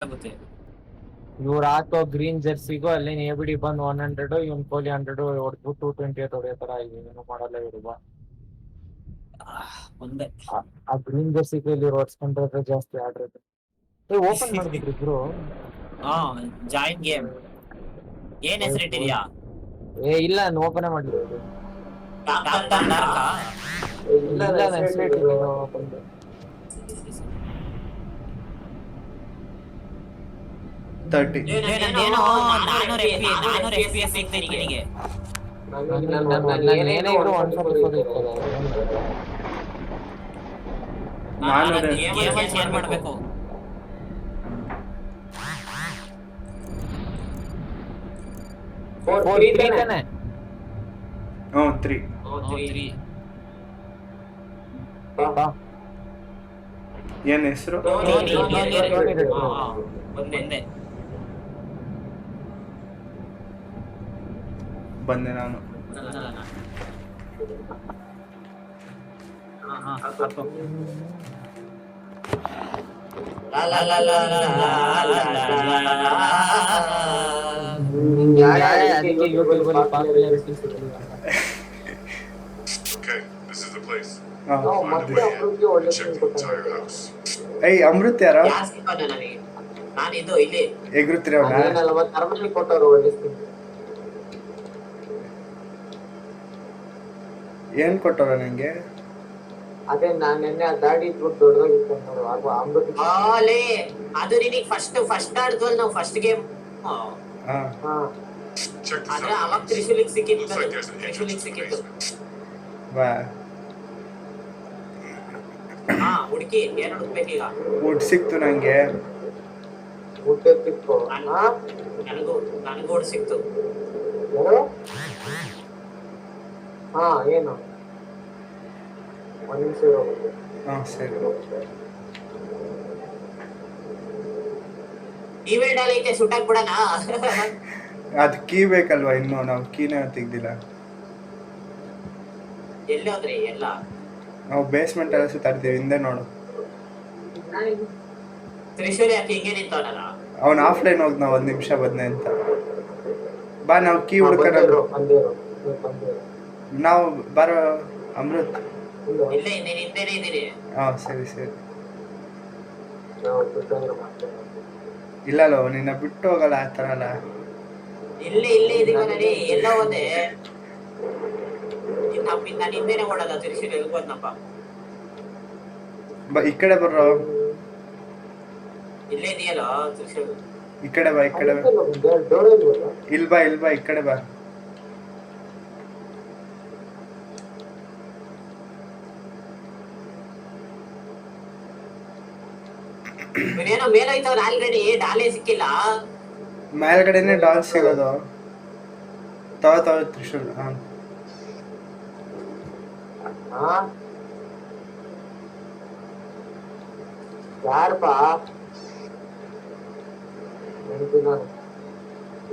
ಆಗುತ್ತೆ. ಇವ್ರು ಹಾಕೋ ಗ್ರೀನ್ ಜರ್ಸಿಗೂ ಅಲ್ಲಿ ಎಬಿಡಿ ಬಂದು 100 ಇವ್ನ್ ಕೊಹ್ಲಿ 100 ಹೊಡೆದ್ಬಿಟ್ಟು 220 ಹೊಡೆಯೋ ತರ ಏನು ಮಾಡಲ್ಲ ಇರುವ. ಒಂದೇ ಆ ಗ್ರೀನ್ ಜರ್ಸಿ ಕೈಲಿ ಹೊಡ್ಸ್ಕೊಂಡ್ರೆ ಜಾಸ್ತಿ ಆಡ್ರದು. ಓಪನ್ ಮಾಡ್ಬಿಟ್ರಿ ಬ್ರೋ. ಹಾ ಜಾಯಿನ್ ಗೇಮ್. ಏನ್ ಹೆಸರಿಟ್ಟಿದ್ಯಾ? ಇಲ್ಲ ನಾನು ಓಪನ್ ಮಾಡಿರೋದು. ಕ್ಯಾಪ್ಟನ್ ಡಾರ್ಕಾ? ಇಲ್ಲ ನಾನು ಹೆಸರಿಟ್ಟಿದ್ದೀನಿ ಓಪನ್. 30. ನಂದೇನೋ 400 FPS ಸಿಗ್ತೈತೆ ನನಗೆ. ನಾನು ಏನೇ ಇದ್ರು 144 ಇರ್ತದೆ. ನಾನು ಗೇಮಲ್ಲಿ ಚೇಂಜ್ ಮಾಡ್ಬೇಕು. ಓ 3 ತಾನೆ? 3. 3. ಏನ್ ಹೆಸರು? ಒಂದೇ ಬಂದೆ ನಾನು. ಅದಕ್ಕೆ ಯೂಟ್ಯೂಬ್ ಅಲ್ಲಿ ಪಾಪ್ಯುಲಾರಿಟಿ ಸಿಗಲಿಲ್ಲ. ಅಮೃತ್ ಯಾರ ನಾನಿದು ಇಲ್ಲಿ ಎಗ್ರುತ್ತೀರ ಏನ್ ಕೊಟ್ಟವ್ರ ನಂಗೆ? ಅದೇ ನಾನು ನೆನ್ನೆ ಆ ದಾಡಿ ದೊಡ್ಡದಾಗಿತ್ತು ಅಮೃತ್. ಅದು ನಿನಗೆ ಫಸ್ಟ್ ಆಡ್ದ್ವಲ್ಲ ನಾವು ಫಸ್ಟ್ ಗೇಮ್. ಆದ್ರೆ ಅವಾಗ ತ್ರಿಶೂಲಿಗೆ ಸಿಕ್ಕಿತ್ತು. ಹುಡುಕಿ ಏನ್ ಹುಡುಕ್ಬೇಕೀಗ? ವುಡ್ ಸಿಕ್ತು ನಂಗೆ. ನನಗೂ ವುಡ್ ಸಿಕ್ತು. ಏನು ಸರಿ. ಇವೆಂಟ್ ಅಲ್ಲಿ ಐತೆ ಸುಟ್ಟಾಕ್ ಬಿಡಣ. ಅದ್ ಕೀ ಬೇಕಲ್ವಾ? ಇನ್ನು ನಾವು ಕೀನ ತೆಗ್ದಿಲ್ಲ. ಎಲ್ಲಿ ಹೋದ್ರಿ? ಎಲ್ಲ ನಾವು ಬೇಸ್ಮೆಂಟ್ ಎಲ್ಲ ಸುತ್ತಾಡ್ತೀವಿ. ಹಿಂದೆ ನೋಡು. ತ್ರಿಶೂಲ್ ಯಾಕೆ ಹಿಂಗೆ ನಿಂತವನಲ್ಲ? ಅವನ್ ಆಫ್ಲೈನ್ ಹೋಗ್ ನಾವ್ 1 ನಿಮಿಷ ಬಂದೆ ಅಂತ. ಬಾ ನಾವು ಕೀ ಹುಡ್ಕೋಣ. ನಾವು ಬರೋ ಅಮೃತ್. ಇಲ್ಲೇ ಹಿಂದೆನೇ ಇದ್ದೀರಿ. ಸರಿ. ಇಲ್ಲಲ್ಲ ನಿನ್ನ ಬಿಟ್ಟು ಹೋಗಲ್ಲ ಆ ತರ ಅಲ್ಲ. ಇಲ್ಲೇ ಇದೀವಲ್ಲ ನೀ. ಎಲ್ಲ ಹೋದೆ? ನಾನು ಹಿಂದೆನೇ ಓಡೋದ. ತ್ರಿಶೂಲ್ ಎಲ್ಬೋದ್ನಪ್ಪ. ಈ ಕಡೆ ಬರ್ರೋ. ಇಲ್ಲೇ ಇದೆಯಲ್ಲ ತ್ರಿಶೂಲ್. ಈ ಕಡೆ ಬಾ. ಇಲ್ ಬಾ ಈ ಕಡೆ ಬಾ. ಇವನೇನೋ ಮೇಲೋಯ್ತವ್ರ ಆಲ್ರೆಡಿ. ಡಾಲೇ ಸಿಕ್ಕಿಲ್ಲ. ಮೇಲ್ಗಡೆನೆ ಡಾಲ್ ಸಿಗೋದು. ತವ ತ್ರಿಶೂಲ್. ಯಾರಪ್ಪ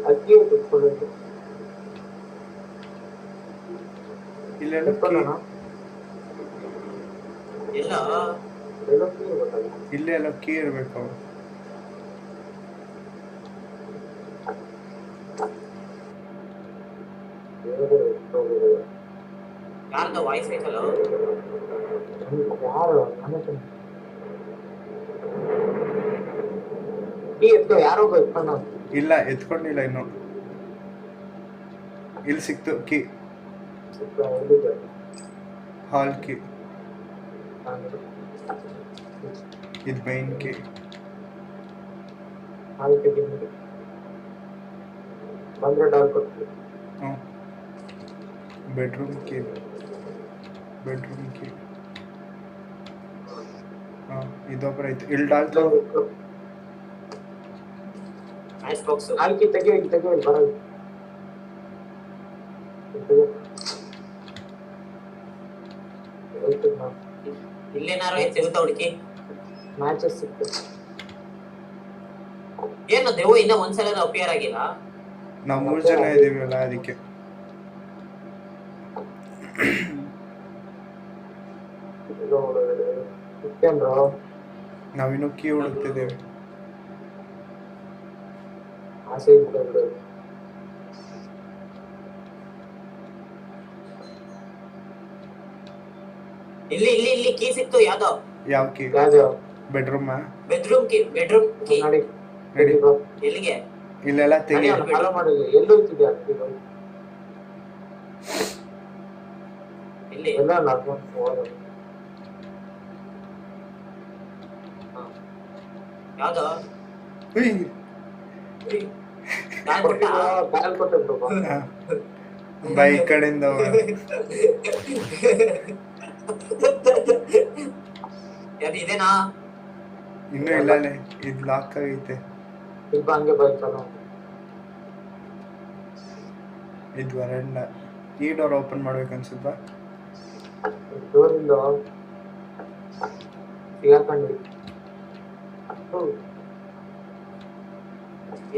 ಅಕ್ಕಿ ಇಲ್ಲೆಲ್ಲ ಕೀ ಇರ್ಬೇಕು. ಯಾರ್ದ ವಾಯ್ಸ್ ಐತಲ್ಲ? ಯಾರೋ ಇಲ್ಲ ಎತ್ಕೊಂಡಿಲ್ಲ ಇನ್ನು. ಇಲ್ಲಿ ಸಿಕ್ತು ಕೀ. Hall key. ಇದು ಮೈನ್ ಕೀ. Bedroom key. ಇದೊಬ್ಬರ ಐತೆ. ಇಲ್ಲಿ ಡಾಲ್ ಇಲ್ಲೇನಾರು ಸಿಗುತ್ತಾ ಹುಡುಕಿ? ಮ್ಯಾಚಸ್ ಸಿಕ್ತು. ಏನು ದೇವು ಇನ್ನ ಒಂದ್ಸಲ ಅಪಿಯರ್ ಆಗಿಲ್ಲ. ನಾವು 3 ಜನ ಇದೀವಲ್ಲ ಅದಕ್ಕೆ. ನಾವಿನ್ನು ಕೀ ಹುಡುಕ್ತಿದ್ದೇವೆ. ಆಸೆ ಇತ್ತು ಬಿಡು. ಇಲ್ಲಿ ಇಲ್ಲಿ ಇಲ್ಲಿ ಕೀ ಸಿಕ್ತು ಯಾವ್ದೋ. ಯಾವ ಕೀ? ಯಾವ್ದು? ಬೆಡ್ರೂಮ್ ಬೆಡ್ರೂಮ್ ಕೀ ನಡಿ ನಡಿ. bro. ಎಲ್ಲಿಗೆ? ಇಲ್ಲೆಲ್ಲ ತೆಗಿ. ನಡಿ, follow ಮಾಡಿಲ್ಲ. ಎಲ್ಲಿ ಹೋಗ್ತಿದ್ಯಾ? ಇಲ್ಲಿ ಎಲ್ಲ ನಡ್ಕೊಂಡು ಹೋಗೋದು. ಯಾವ್ದೋ ಉಯ್. ನಾನ್ ಕೊಟ್ಟ ಬ್ಯಾಲ್ ಕೊಟ್ಟೆ bro. ಹಾ. ಬಾ ಈ ಕಡೆಯಿಂದ ಹೋಗು. ಯಾವ್ದು ಇದೇನಾ? ಇನ್ನೂ ಇಲ್ಲಲೇ ಇದು ಲಾಕ್ ಆಗೈತೆ. ಇಬ್ಬ ಹಂಗೆ ಬೈತಾನ. ಇದು ವರಂಡ. ಈ ಡೋರ್ ಓಪನ್ ಮಾಡ್ಬೇಕು ಅನ್ಸುತ್ತಾ? ಡೋರ್ ಇಲ್ಲ ಸಿಗಾಕೊಂಡ್ವಿ.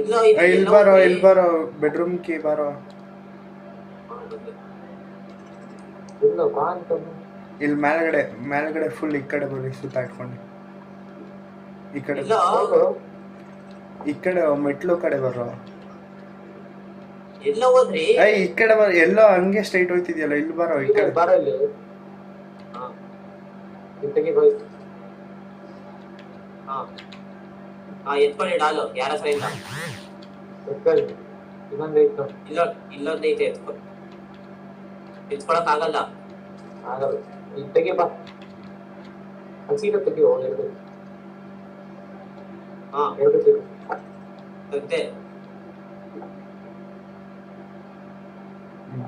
ಇಲ್ಲೋ ಇಲ್ಲಿ ಬಾರೋ, ಇಲ್ಲಿ ಬಾರೋ, ಬೆಡ್ರೂಮ್ ಕೀ ಬಾರೋ. ಇಲ್ಲ ಬಾ ಅಂತ ಇಲ್ಲಿ ಮೇಲ್ಗಡೆ ಫುಲ್ ಈ ಕಡೆ ಬರ್ರಿ, ಸುತ್ತಾಡ್ಕೊಂಡು ಈ ಕಡೆ ಇಲ್ಲ ಹೋಗು. ಈ ಕಡೆ ಮೆಟ್ಲು ಕಡೆ ಬರೋ. ಎಲ್ಲ ಹೋದ್ರಿ? ಈ ಕಡೆ ಬರೋ. ಎಲ್ಲೋ ಹಂಗೆ ಸ್ಟ್ರೈಟ್ ಹೋಗ್ತಿದ್ಯಲ್ಲ, ಇಲ್ಲಿ ಬಾರೋ ಈ ಕಡೆ. ಬಾರ ಇಲ್ಲಿ ಇಂತಗೆ ಬೈ. ಎತ್ಕೊಳ್ಳಿ ಡಾಲು ಯಾರ ಹತ್ರ ಇಲ್ಲ. ಇನ್ನೊಂದು ಇತ್ತು ಇಲ್ಲೊಂದೈತೆ ಎತ್ಕೊಳಕ್ ಆಗಲ್ಲ. ಆಗಲ್ಲ. ಇಂತಗೆ ಬಾ. ಹಸಿದ ತೆಗಿ ಹೋಗಿ ಎರಡು ತೆಗಿ. ತೆಗ್ದೆ.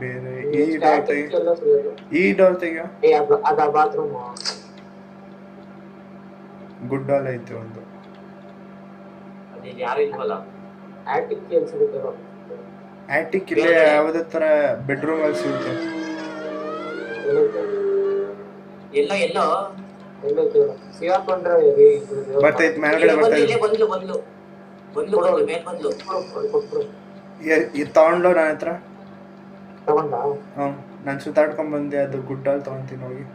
ಬೇರೆ ಈ ಡೋರ್ ತೆಗಿಯೋ. ಅದ ಬಾತ್ರೂಮ್ ಗುಡ್ ಡಾಲ್ ಐತೆ ಒಂದು. ಅಲ್ಲಿ ಯಾರು ಇಲ್ವಲ್ಲ. ಆಟಿಕ್ ಕೇಳಿ ಸಿಗುತ್ತೆ. ಆಟಿಕ್ ಇಲ್ಲೇ ಯಾವುದೇ ತರ ಬೆಡ್ರೂಮ್ ಅಲ್ಲಿ ಸಿಗುತ್ತೆ. ಎಲ್ಲೋ ಎಲ್ಲೈತೆ ಸಿಗಾಕೊಂಡ್ರೆ ಬರ್ತೈತೆ ಮೇಲ್ಗಡೆ ಬಂದ್ಲು ಬರ್ತೈತೆ. ಮೇಲ್ ಬಂದ್ಲು. ಕೊಟ್ಬಿಡು. ಇದು ತಗೊಂಡ್ಲು ನನ್ನ ಹತ್ರ. ತಗೊಂಡ ನಾನು ಸುತ್ತಾಡ್ಕೊಂಡ್ ಬಂದೆ. ಅದು ಗುಡ್ ಡಾಲ್ ತಗೊಂತೀನಿ ಹೋಗಿ.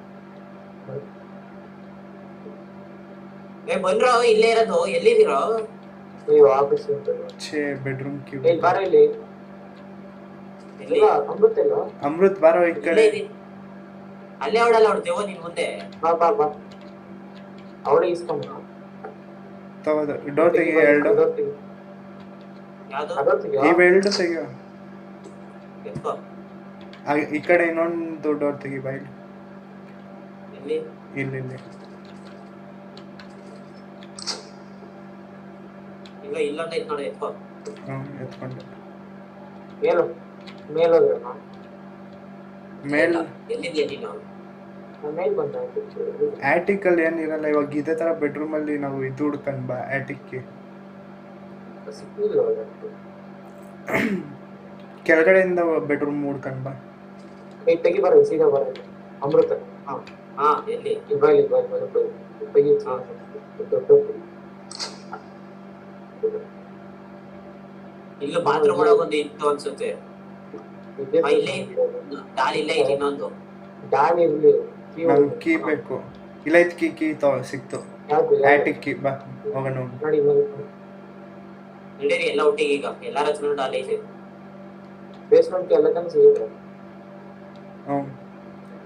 ಬಂದ್ರೋ ಇಲ್ಲೇ ಇರೋದು. ಎಲ್ಲಿದ್ದೀರೋ? ನೀವು ಆಫೀಸ್ ಛೇ ಬೆಡ್ರೂಮ್ ಕೀ. ಬಾರ ಇಲ್ಲಿ. ಇಲ್ಲ ಅಮೃತ ಇಲ್ಲ. ಅಮೃತ್ ಬಾರೋ ಈ ಕಡೆ. ಅಲ್ಲೇ ಅವಳಲ್ಲ ಅವ್ರದ್ದೇವೋ ನಿನ್ ಮುಂದೆ. ಬಾ ಬಾ ಬಾ. ಅವಳೇ ಇಸ್ಕೊಂಡ ತಗೋದು. ಡೋರ್ ತೆಗಿ ಎರಡು. ಯಾವ್ದು? ಇವ್ ಎರಡು ತೆಗಿಯೋ. ಎತ್ಕೋ. ಈ ಕಡೆ ಇನ್ನೊಂದು ಡೋರ್ ತೆಗಿ ಬಾಯ್ಲಿ. ಇಲ್ಲಿ ಇಲ್ಲಿ ಈಗ ಇಲ್ಲೊಂದೈತ್ ನೋಡಿ. ಎತ್ಕೋ. ಎತ್ಕೊಂಡೆ. ಮೇಲೋದ್ರೆ ಮೇಲ್ ಎಲ್ಲಿದ್ಯಾ ನೀನು? ಮೇಲ್ ಬಂದ ಆಟಿಕ್ ಅಲ್ಲಿ ಏನಿರಲ್ಲ. ಇವಾಗ ಇದೇ ತರ ಬೆಡ್ರೂಮ್ ಅಲ್ಲಿ ನಾವು ಇದು ಹುಡ್ಕೊಂಡ್ ಬಾ. ಆಟಿಕ್ಗೆ ಕೆಳಗಡೆಯಿಂದ ಬೆಡ್ರೂಮ್ ಹುಡ್ಕೊಂಡ್ ಬಾ. ತೆಗಿ ಬರ ಸೀದಾ ಬರ. ಅಮೃತ ಎಲ್ಲಿ? ಬಾಯ್ ತೆಗಿ. ಇಲ್ಲೂ ಬಾತ್ರೂಮ್ ಒಳಗೆ ಒಂದು ಇತ್ತು ಅನ್ಸುತ್ತೆ. ಇಲ್ಲೇ ದಾರಿ ಇಲ್ಲೇ ಇದೆ ಇನ್ನೊಂದು. ಗಾಳಿ ಇರ್ಲಿ. ನಮ್ ಕೀ ಬೇಕು. ಇಲ್ಲ ಇದ್ ಕೀ ಸಿಕ್ತು. ಆಟಿಕ್ ಕೀ ಬಾ ಹೋಗೋಣ. ನೋಡಿ ನಡೀರಿ ಎಲ್ಲ ಒಟ್ಟಿಗೆ. ಈಗ ಎಲ್ಲಾರ ಹತ್ರ ಡಾಲ್ ಐತೆ. ಬೇಸ್ಮೆಂಟ್ ಎಲ್ಲ ತನಕ ಸಿಗುತ್ತೆ.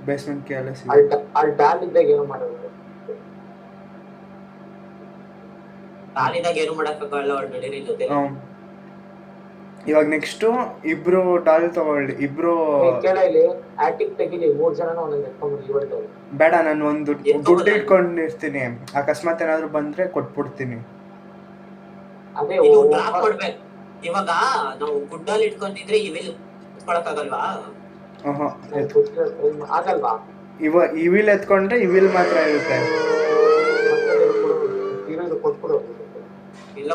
ಬೇಸ್ಮೆಂಟ್ ಕೀ ಎಲ್ಲ ಸಿಗುತ್ತೆ. ಅಲ್ಲಿ ಡಾಲ್ ಇದ್ದಾಗ ಏನು ಮಾಡೋದು? ಡಾಲಿದಾಗ ಏನು ಮಾಡಕ್ಕಾಗಲ್ಲ. ಅವ್ಳು ನಡೀರಿ ಜೊತೆ. ಇವಾಗ ನೆಕ್ಸ್ಟ್ ಇಬ್ರು ಡಾಲ್ ತಗೊಳ್ಳಿ. ಇಬ್ರು ಕೇಳ ಇಲ್ಲಿ ಆಟಿಕ್ ತೆಗಿಲಿ. 3 ಜನ ಒಂದೊಂದು ಎತ್ಕೊಂಡ್ಬಿಡಿ. ಬೇಡ, ನಾನು ಒಂದು ದುಡ್ಡು ಇಟ್ಕೊಂಡಿರ್ತೀನಿ. ಅಕಸ್ಮಾತ್ ಏನಾದ್ರು ಬಂದ್ರೆ ಕೊಟ್ಬಿಡ್ತೀನಿ. ಅದೇ ಡ್ರಾಪ್ ಕೊಡ್ಬೇಕು. ಇವಾಗ ನಾವು ಗುಡ್ಡಲ್ಲಿ ಇಟ್ಕೊಂಡಿದ್ರೆ ಇವಿಲ್ ಎತ್ಕೊಳಕ್ಕಾಗಲ್ವಾ? ಆಗಲ್ವಾ? ಇವಿಲ್ ಎತ್ಕೊಂಡ್ರೆ ಇವಿಲ್ ಮಾತ್ರ ಇರುತ್ತೆ. ಕೊಟ್ಬಿಡು. ಎಲ್ಲ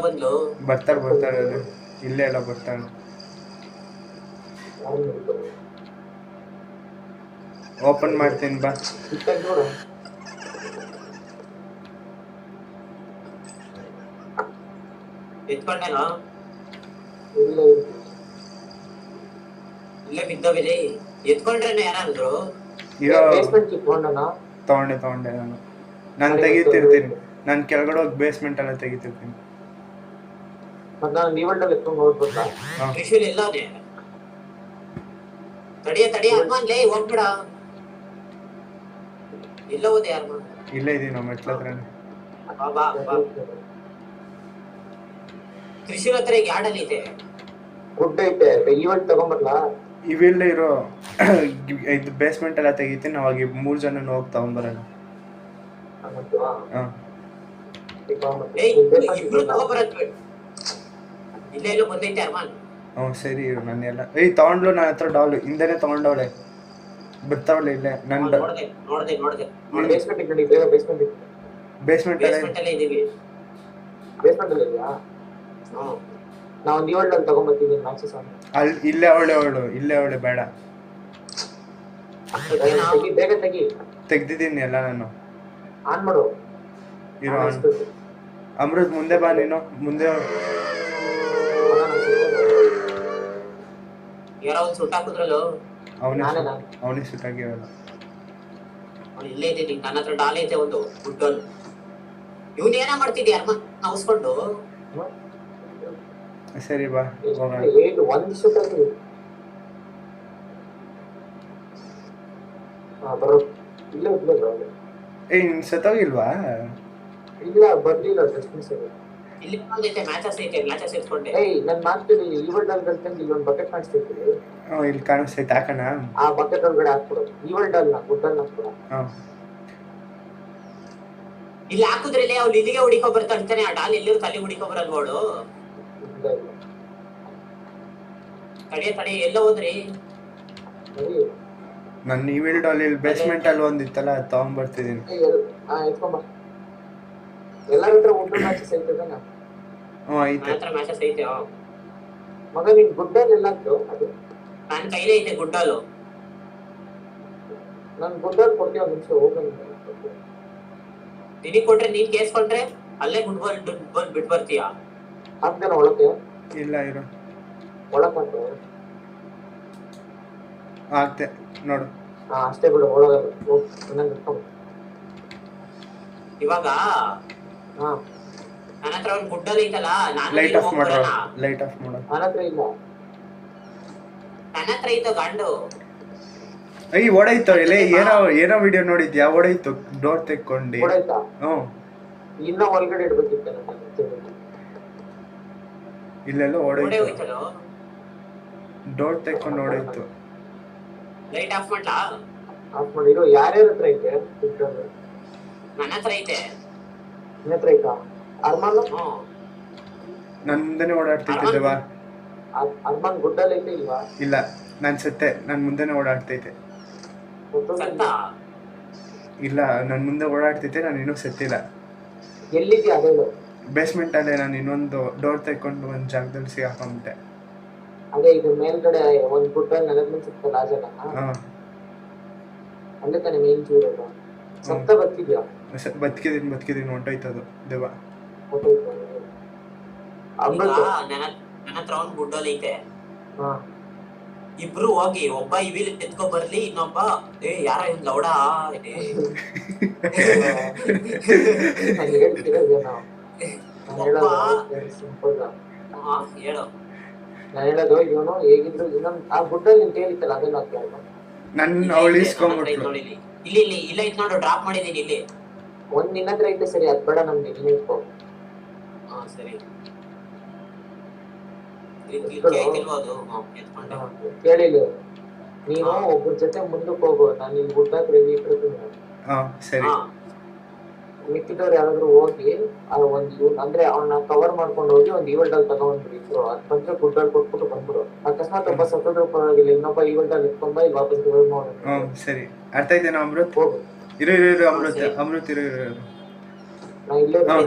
ಬಂದ್ಲು. ಬರ್ತಾರೆ ಇಲ್ಲೇ ಎಲ್ಲ ಬರ್ತಾಳೆ. ಓಪನ್ ಮಾಡ್ತೀನಿ ಬಾ. ಎತ್ಕೊಂಡೇನೋ? ಇಲ್ಲೇ ಬಿದ್ದವಿಲ್ಲಿ. ಎತ್ಕೊಂಡ್ರೇನೆ ಯಾರಾದ್ರು? ತಗೊಂಡೆ ನಾನು ತೆಗಿತಿರ್ತೀನಿ. ನಾನು ಕೆಳಗಡೆ ಹೋಗಿ ಬೇಸ್ಮೆಂಟ್ ಎಲ್ಲ ತೆಗಿತಿರ್ತೀನಿ. ಮತ್ ನಾನು ನೀವಳ್ಳಿ ಎತ್ಕೊಂಡು ಹೋಗ್ಬೇಕಾ? ತ್ರಿಶೂಲ್ ಎಲ್ಲಾನೆ ತಡಿಯ ಅರ್ಮಾನ್ ಲೇ ಹೋಗ್ಬಿಡ. ಇಲ್ಲ ಹೋದೆ ಅರ್ಮಾನ್? ಇಲ್ಲೇ ಇದೀನಿ ನಮ್ಮ ಮೆಟ್ಲ ಹತ್ರನೇ. ಬಾ ತ್ರಿಶೂಲ್ ಹತ್ರ ಈಗ ಯಾಡಲ್ಲಿ ಇದೆ. ಗುಡ್ ಐತೆ ಈವೆಂಟ್ ತಗೊಂಬರ್ಲಾ? ಇವೆಲ್ಲ ಇರೋ ಇದು ಬೇಸ್ಮೆಂಟ್ ಎಲ್ಲ ತೆಗಿತೀನಿ, ಅವಾಗ 3 ಜನ ಹೋಗಿ ತಗೊಂಬರೋಣ. ಇಬ್ರು ತಗೊಂಬರತ್ ಇಲ್ಲ ಎಲ್ಲೋ ಬಂದೈತೆ ಅರ್ಮಾನ್. ಹ್ಞೂ ಸರಿ ಇರು ನಾನೆಲ್ಲ ತಗೊಂಡ್ಲು. ನನ್ನ ಹತ್ರ ಡಾಲು ಹಿಂದೆನೆ ತಗೊಂಡವಳೆ, ಬರ್ತಾವಳೆ ಇಲ್ಲೇ. ನೋಡ್ದೆ ಬೇಸ್ಮೆಂಟ್ ಅಲ್ಲೇ ಇದೀವಿ. ಬೇಸ್ಮೆಂಟ್ ಅಲ್ಲಿ ಇದೆಯಾ? ನಾವು ನೀವಳ್ಳಿ ತಗೊಂಬರ್ತೀವಿ ಮ್ಯಾಚಸ್ ಅಲ್ಲಿ. ಇಲ್ಲೇ ಅವಳೆ ಬೇಡ. ಬೇಗ ತೆಗಿ. ತೆಗ್ದಿದ್ದೀನಿ ಎಲ್ಲ ನಾನು. ಆನ್ ಮಾಡು. ಇರೋ ಅಮೃತ್ ಮುಂದೆ ಬಾ ನೀನು. ಮುಂದೆ ಯಾರೋ ಒಂದು ಸುಟ್ಟ ಹಾಕಿದ್ರಲ್ಲ, ಅವನೇ ಸುಟ್ಟಾಗಿರಲ್ಲ. ಇಲ್ಲೇ ಇದ್ದೀನಿ. ನನ್ನ ಹತ್ರ ಡಾಲ್ ಐತೆ ಒಂದು ಗುಡ್ಡಲ್. ಇವ್ನ ಏನ ಮಾಡ್ತಿದ್ದಿ ಅರ್ಮಾನ್ ನವಸ್ಕೊಂಡು? ಸರಿ ಬಾ ಹೋಗೋಣ. ಒಂದು ಸುಟ್ಟ ಬರೋ. ಇಲ್ಲ ನಿನ್ ಸತ್ತೋಗಿಲ್ವಾ? ಇಲ್ಲ ಬರ್ಲಿಲ್ಲ. ಇಲ್ಲಿ ಬಂದೈತೆ ಮ್ಯಾಚಸ್ ಎತ್ಕೊಂಡೆ. ನನ್ ಮಾರ್ಕ್ತಿನಿ ಈವೆಂಟ್ ಅಲ್ಲಿ ಕಳ್ತಂಗೆ ಇಲ್ಲೊಂದು ಬಕೆಟ್ ಕಾಣಿಸ್ತೈತಿ. ಇಲ್ಲಿ ಕಾಣಿಸ್ತೈತೆ, ಹಾಕೋಣ? ಆ ಬಕೆಟ್ ಒಳಗಡೆ ಹಾಕ್ಬಿಡು. ಈವೆಂಟ್ ಅಲ್ಲ ಗುಡ್ಡಲ್ಲಿ ಹಾಕ್ಬಿಡು. ಇಲ್ಲಿ ಹಾಕುದ್ರಲ್ಲಿ ಅವ್ನು ಇಲ್ಲಿಗೆ ಹುಡಿಕೊ ಬರ್ತಾನೆ. ಆ ಡಾಲ್ ಎಲ್ಲಿರು ತಲೆ ಹುಡಿಕೊ ಬರಲ್ ನೋಡು. ತಡಿ ಎಲ್ಲ ಹೋದ್ರಿ? ನನ್ನ ಈವೆಲ್ ಡಾಲ್ ಇಲ್ಲಿ ಬೇಸ್ಮೆಂಟ್ ಅಲ್ಲಿ ಒಂದಿತ್ತಲ್ಲ, ಅದು ತಗೊಂಡ್ಬರ್ತಿದ್ದೀನಿ. ಎತ್ಕೊಂಬ. ಎಲ್ಲರ ಹತ್ರ ಒಂದು ಮ್ಯಾಚಸ್ ಐತದನ? ಐತೆ. ಹತ್ರ ಮ್ಯಾಚಸ್ ಐತೆ. ಮಗ ನಿನ್ ಗುಡ್ಡಲ್ಲಿ ಎಲ್ಲ ಅದು? ನನ್ನ ಕೈಲೇ ಐತೆ ಗುಡ್ಡಲು. ನಾನು ಗುಡ್ಡಲ್ಲಿ ಕೊಡ್ತೀವಿ ಒಂದು ನಿಮಿಷ ಹೋಗ. ನಿನಗೆ ಕೊಟ್ರೆ ನೀನ್ ಕೇಸ್ಕೊಂಡ್ರೆ ಅಲ್ಲೇ ಗುಡ್ ಬಿಟ್ ಬರ್ತೀಯಾ? ಹಾಕ್ದೇನ ಒಳಕ್ಕೆ? ಇಲ್ಲ ಇರು. ಒಳಕ್ಕೆ ಆಗ್ತೆ ನೋಡು. ಅಷ್ಟೇ ಬಿಡು, ಒಳಗಲ್ಲ. ಇವಾಗ ನನ್ನ ಹತ್ರ ಒಂದು ಗುಡ್ಡಲ್ ಐತಲ್ಲ, ನಾನು ಲೈಟ್ ಆಫ್ ಮಾಡು. ನನ್ನ ಹತ್ರ ಇಲ್ಲ. ನನ್ನ ಹತ್ರ ಐತೋ ಗಂಡು. ಓಡಾಯ್ತು. ಇಲ್ಲಿ ಏನೋ ವಿಡಿಯೋ ನೋಡಿದ್ಯಾ? ಓಡಾಯ್ತು ಡೋರ್ ತೆಕ್ಕೊಂಡು. ಓಡಾಯ್ತಾ? ಇನ್ನ ಒಳಗಡೆ ಇಡ್ಬೇಕಿತ್ತು. ಇಲ್ಲೆಲ್ಲ ಓಡಾಯ್ತು. ಡೋರ್ ತೆಕ್ಕೊಂಡು ಓಡಾಯ್ತು. ಲೈಟ್ ಆಫ್ ಮಾಡ್ಲಾ? ಆಫ್ ಮಾಡಿರೋ. ಯಾರ್ಯಾರ ಹತ್ರ ಐತೆ? ನನ್ನ ಹತ್ರ ಐತೆ. ನಿನ್ನ ಹತ್ರ ಐತಾ? ಅರ್ಮಾನ್ ನನ್ ಮುಂದೆನೆ ಓಡಾಡ್ತೈತೆ. ಬಾ ಅರ್ಮಾನ್ ಗುಡ್ಡಲ್ಲಿ ಐತೆ ಇಲ್ವಾ? ಇಲ್ಲ, ನಾನ್ ಸತ್ತೆ. ನನ್ ಮುಂದೆನೆ ಓಡಾಡ್ತೈತೆ. ಇಲ್ಲ, ನನ್ ಮುಂದೆ ಓಡಾಡ್ತೈತೆ. ನಾನು ಇನ್ನೂ ಸತ್ತಿಲ್ಲ. ಎಲ್ಲಿದ್ಯಾ? ಅದೇ ಬೇಸ್ಮೆಂಟ್ ಅಲ್ಲೇ. ನಾನು ಇನ್ನೊಂದು ಡೋರ್ ತೆಕ್ಕೊಂಡು ಒಂದ್ ಜಾಗದಲ್ಲಿ ಸಿಗಾಕೊಂಡ್ಬಿಟ್ಟೆ. ಅದೇ ಇದು ಮೇಲ್ಗಡೆ ಒಂದ್ ಗುಡ್ಡ ನೆಲದ ಮೇಲೆ ಸಿಗ್ತಲ್ಲ ಆ ಜಾಗ? ಅಲ್ಲೇ ತಾನೆ ಮೇನ್ ಚೂರು. ಸತ್ತ ಬರ್ತಿದ್ಯಾ? ಬದುಕಿದೀನಿ. ಹೊಂಟೋಯ್ತದು ದೇವ. ನನ್ನ ಹತ್ರ ಒಂದು ಗುಡ್ಡಲ್ ಐತೆ. ಇಬ್ರು ಹೋಗಿ, ಒಬ್ಬ ಇವಿಲ್ ಎತ್ಕೊ ಬರ್ಲಿ, ಇನ್ನೊಬ್ಬ ಯಾರ ಲೌಡ ಹೇಳು. ನಾನು ಹೇಳೋದು ಇವನು ಹೇಗಿದ್ರು ಇನ್ನೊಂದು ಆ ಗುಡ್ಡಲ್ಲಿ ನಿನ್ ಕೇಳಿತ್ತಲ್ಲ ಅದನ್ನ ನನ್ನ ಅವಳು ಇಸ್ಕೊಂಡ್ಬಿಟ್ಲು. ಇಲ್ಲಿ ಇಲ್ಲ ಇದ್ ನೋಡು, ಡ್ರಾಪ್ ಮಾಡಿದೀನಿ ಇಲ್ಲಿ. ಒಂದ್ ನಿನ್ನ ಹತ್ರ ಐತೆ. ಸರಿ, ಅದ್ ಬೇಡ ನಮ್ಗೆ. ನೀನ್ ಇಟ್ಕೋ. ಸರಿ. ಕೇಳಿಲ್ಲ ನೀನು ಒಬ್ಬರ ಜೊತೆ ಮುಂದಕ್ಕೆ ಹೋಗು. ನಾನು ಇಲ್ಲಿ ಗುಡ್ಡ ರೆಡಿ ಇಟ್ಟಿರ್ತೀನಿ. ಸರಿ. ಮಿಕ್ಕಿದವ್ರು ಯಾರಾದ್ರೂ ಹೋಗಿ ಒಂದು ಅಂದ್ರೆ ಅವ್ನ ಕವರ್ ಮಾಡ್ಕೊಂಡು ಹೋಗಿ ಒಂದು ಈವೆಂಟ್ ಅಲ್ಲಿ ತಗೊಂಡ್ಬಿಡಿ. ಅದ್ ಬಂದ್ರೆ ಗುಡ್ಡಲ್ಲಿ ಕೊಟ್ಬಿಟ್ಟು ಬಂದ್ಬಿಡು. ಅಕಸ್ಮಾತ್ ಒಬ್ಬ ಸತ್ತೋದ್ರ ಪರವಾಗಿಲ್ಲ, ಇನ್ನೊಬ್ಬ ಈವೆಂಟ್ ಅಲ್ಲಿ ಇಟ್ಕೊಂಡ್ ಇಲ್ಲಿ ವಾಪಸ್ ನೋಡಿ. ಸರಿ, ಅರ್ಥ ಆಯ್ತೇನಾ ಅಮೃತ್? ಹೋಗು. ಇರು ಅಮೃತ್ ಇರು. ನಾ ಇಲ್ಲೇ